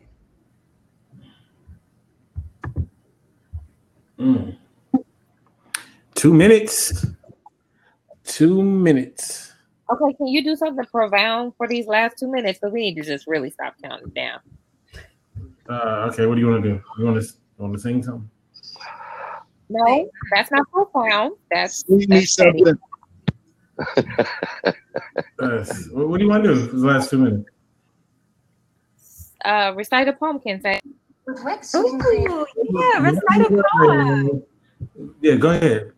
2 minutes. 2 minutes. Okay, can you do something profound for these last 2 minutes? Because we need to just really stop counting down. Okay, what do you want to do? You want to sing something? No, that's not profound. That's something. What do you want to do for the last 2 minutes? Recite a poem, Kinte. Ooh, yeah, recite a poem. Yeah, go ahead.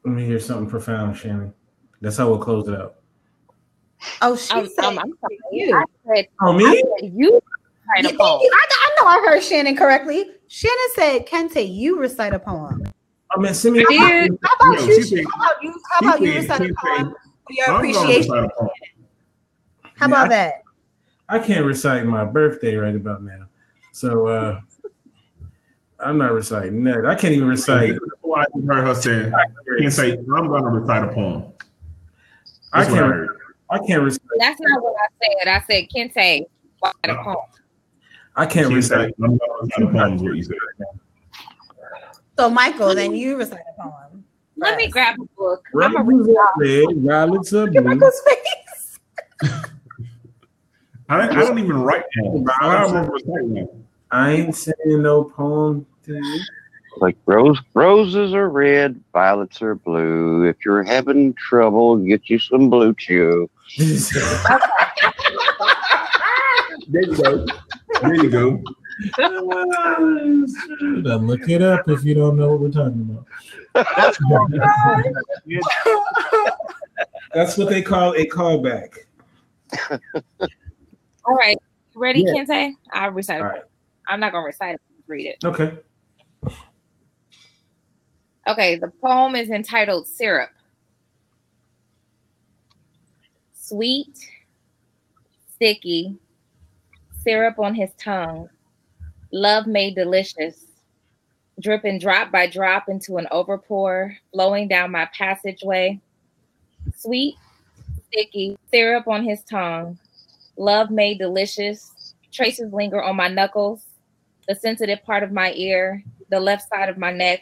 Let me hear something profound, Shannon. That's how we'll close it out. Oh, she said you. I said, me? I said you recite a poem. I know I heard Shannon correctly. Shannon said, Kinte, you recite a poem. I mean, send me How about you recite a poem for your appreciation? How about that? I can't recite my birthday right about now. So I'm not reciting that. I can't even recite. I heard her say, Kinte, I'm going to recite a poem. I can't recite. That's not what I said. I said, Kinte, recite a poem. I can't recite. I'm going to recite a poem is what you said. So, Michael, then you recite a poem. Let me grab a book. I'm a violets are blue. Michael's face. I don't even write poems. I don't remember reciting them. I ain't saying no poem to you. Like roses are red, violets are blue. If you're having trouble, get you some Blue Chew. There you go. There you go. Look it up if you don't know what we're talking about. That's what they call a callback. All right. Ready, Yeah. Kinte? I'll recite it. All right. I'm not going to recite it. Read it. Okay. Okay, the poem is entitled Syrup. Sweet, sticky, syrup on his tongue, love made delicious, dripping drop by drop into an overpour, flowing down my passageway. Sweet, sticky, syrup on his tongue, love made delicious, traces linger on my knuckles, the sensitive part of my ear, the left side of my neck,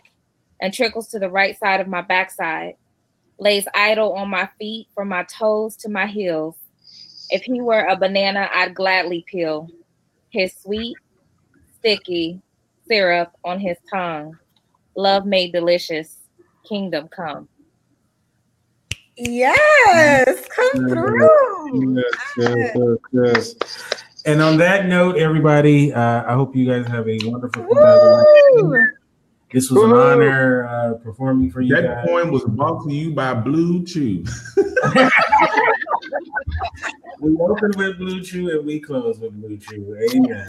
and trickles to the right side of my backside, lays idle on my feet from my toes to my heels. If he were a banana, I'd gladly peel his sweet, sticky syrup on his tongue. Love made delicious, kingdom come. Yes, come through. Yes. And on that note, everybody, I hope you guys have a wonderful 2019. This was an honor performing for you guys. That poem was brought to you by Blue Chew. We open with Blue Chew and we close with Blue Chew. Amen.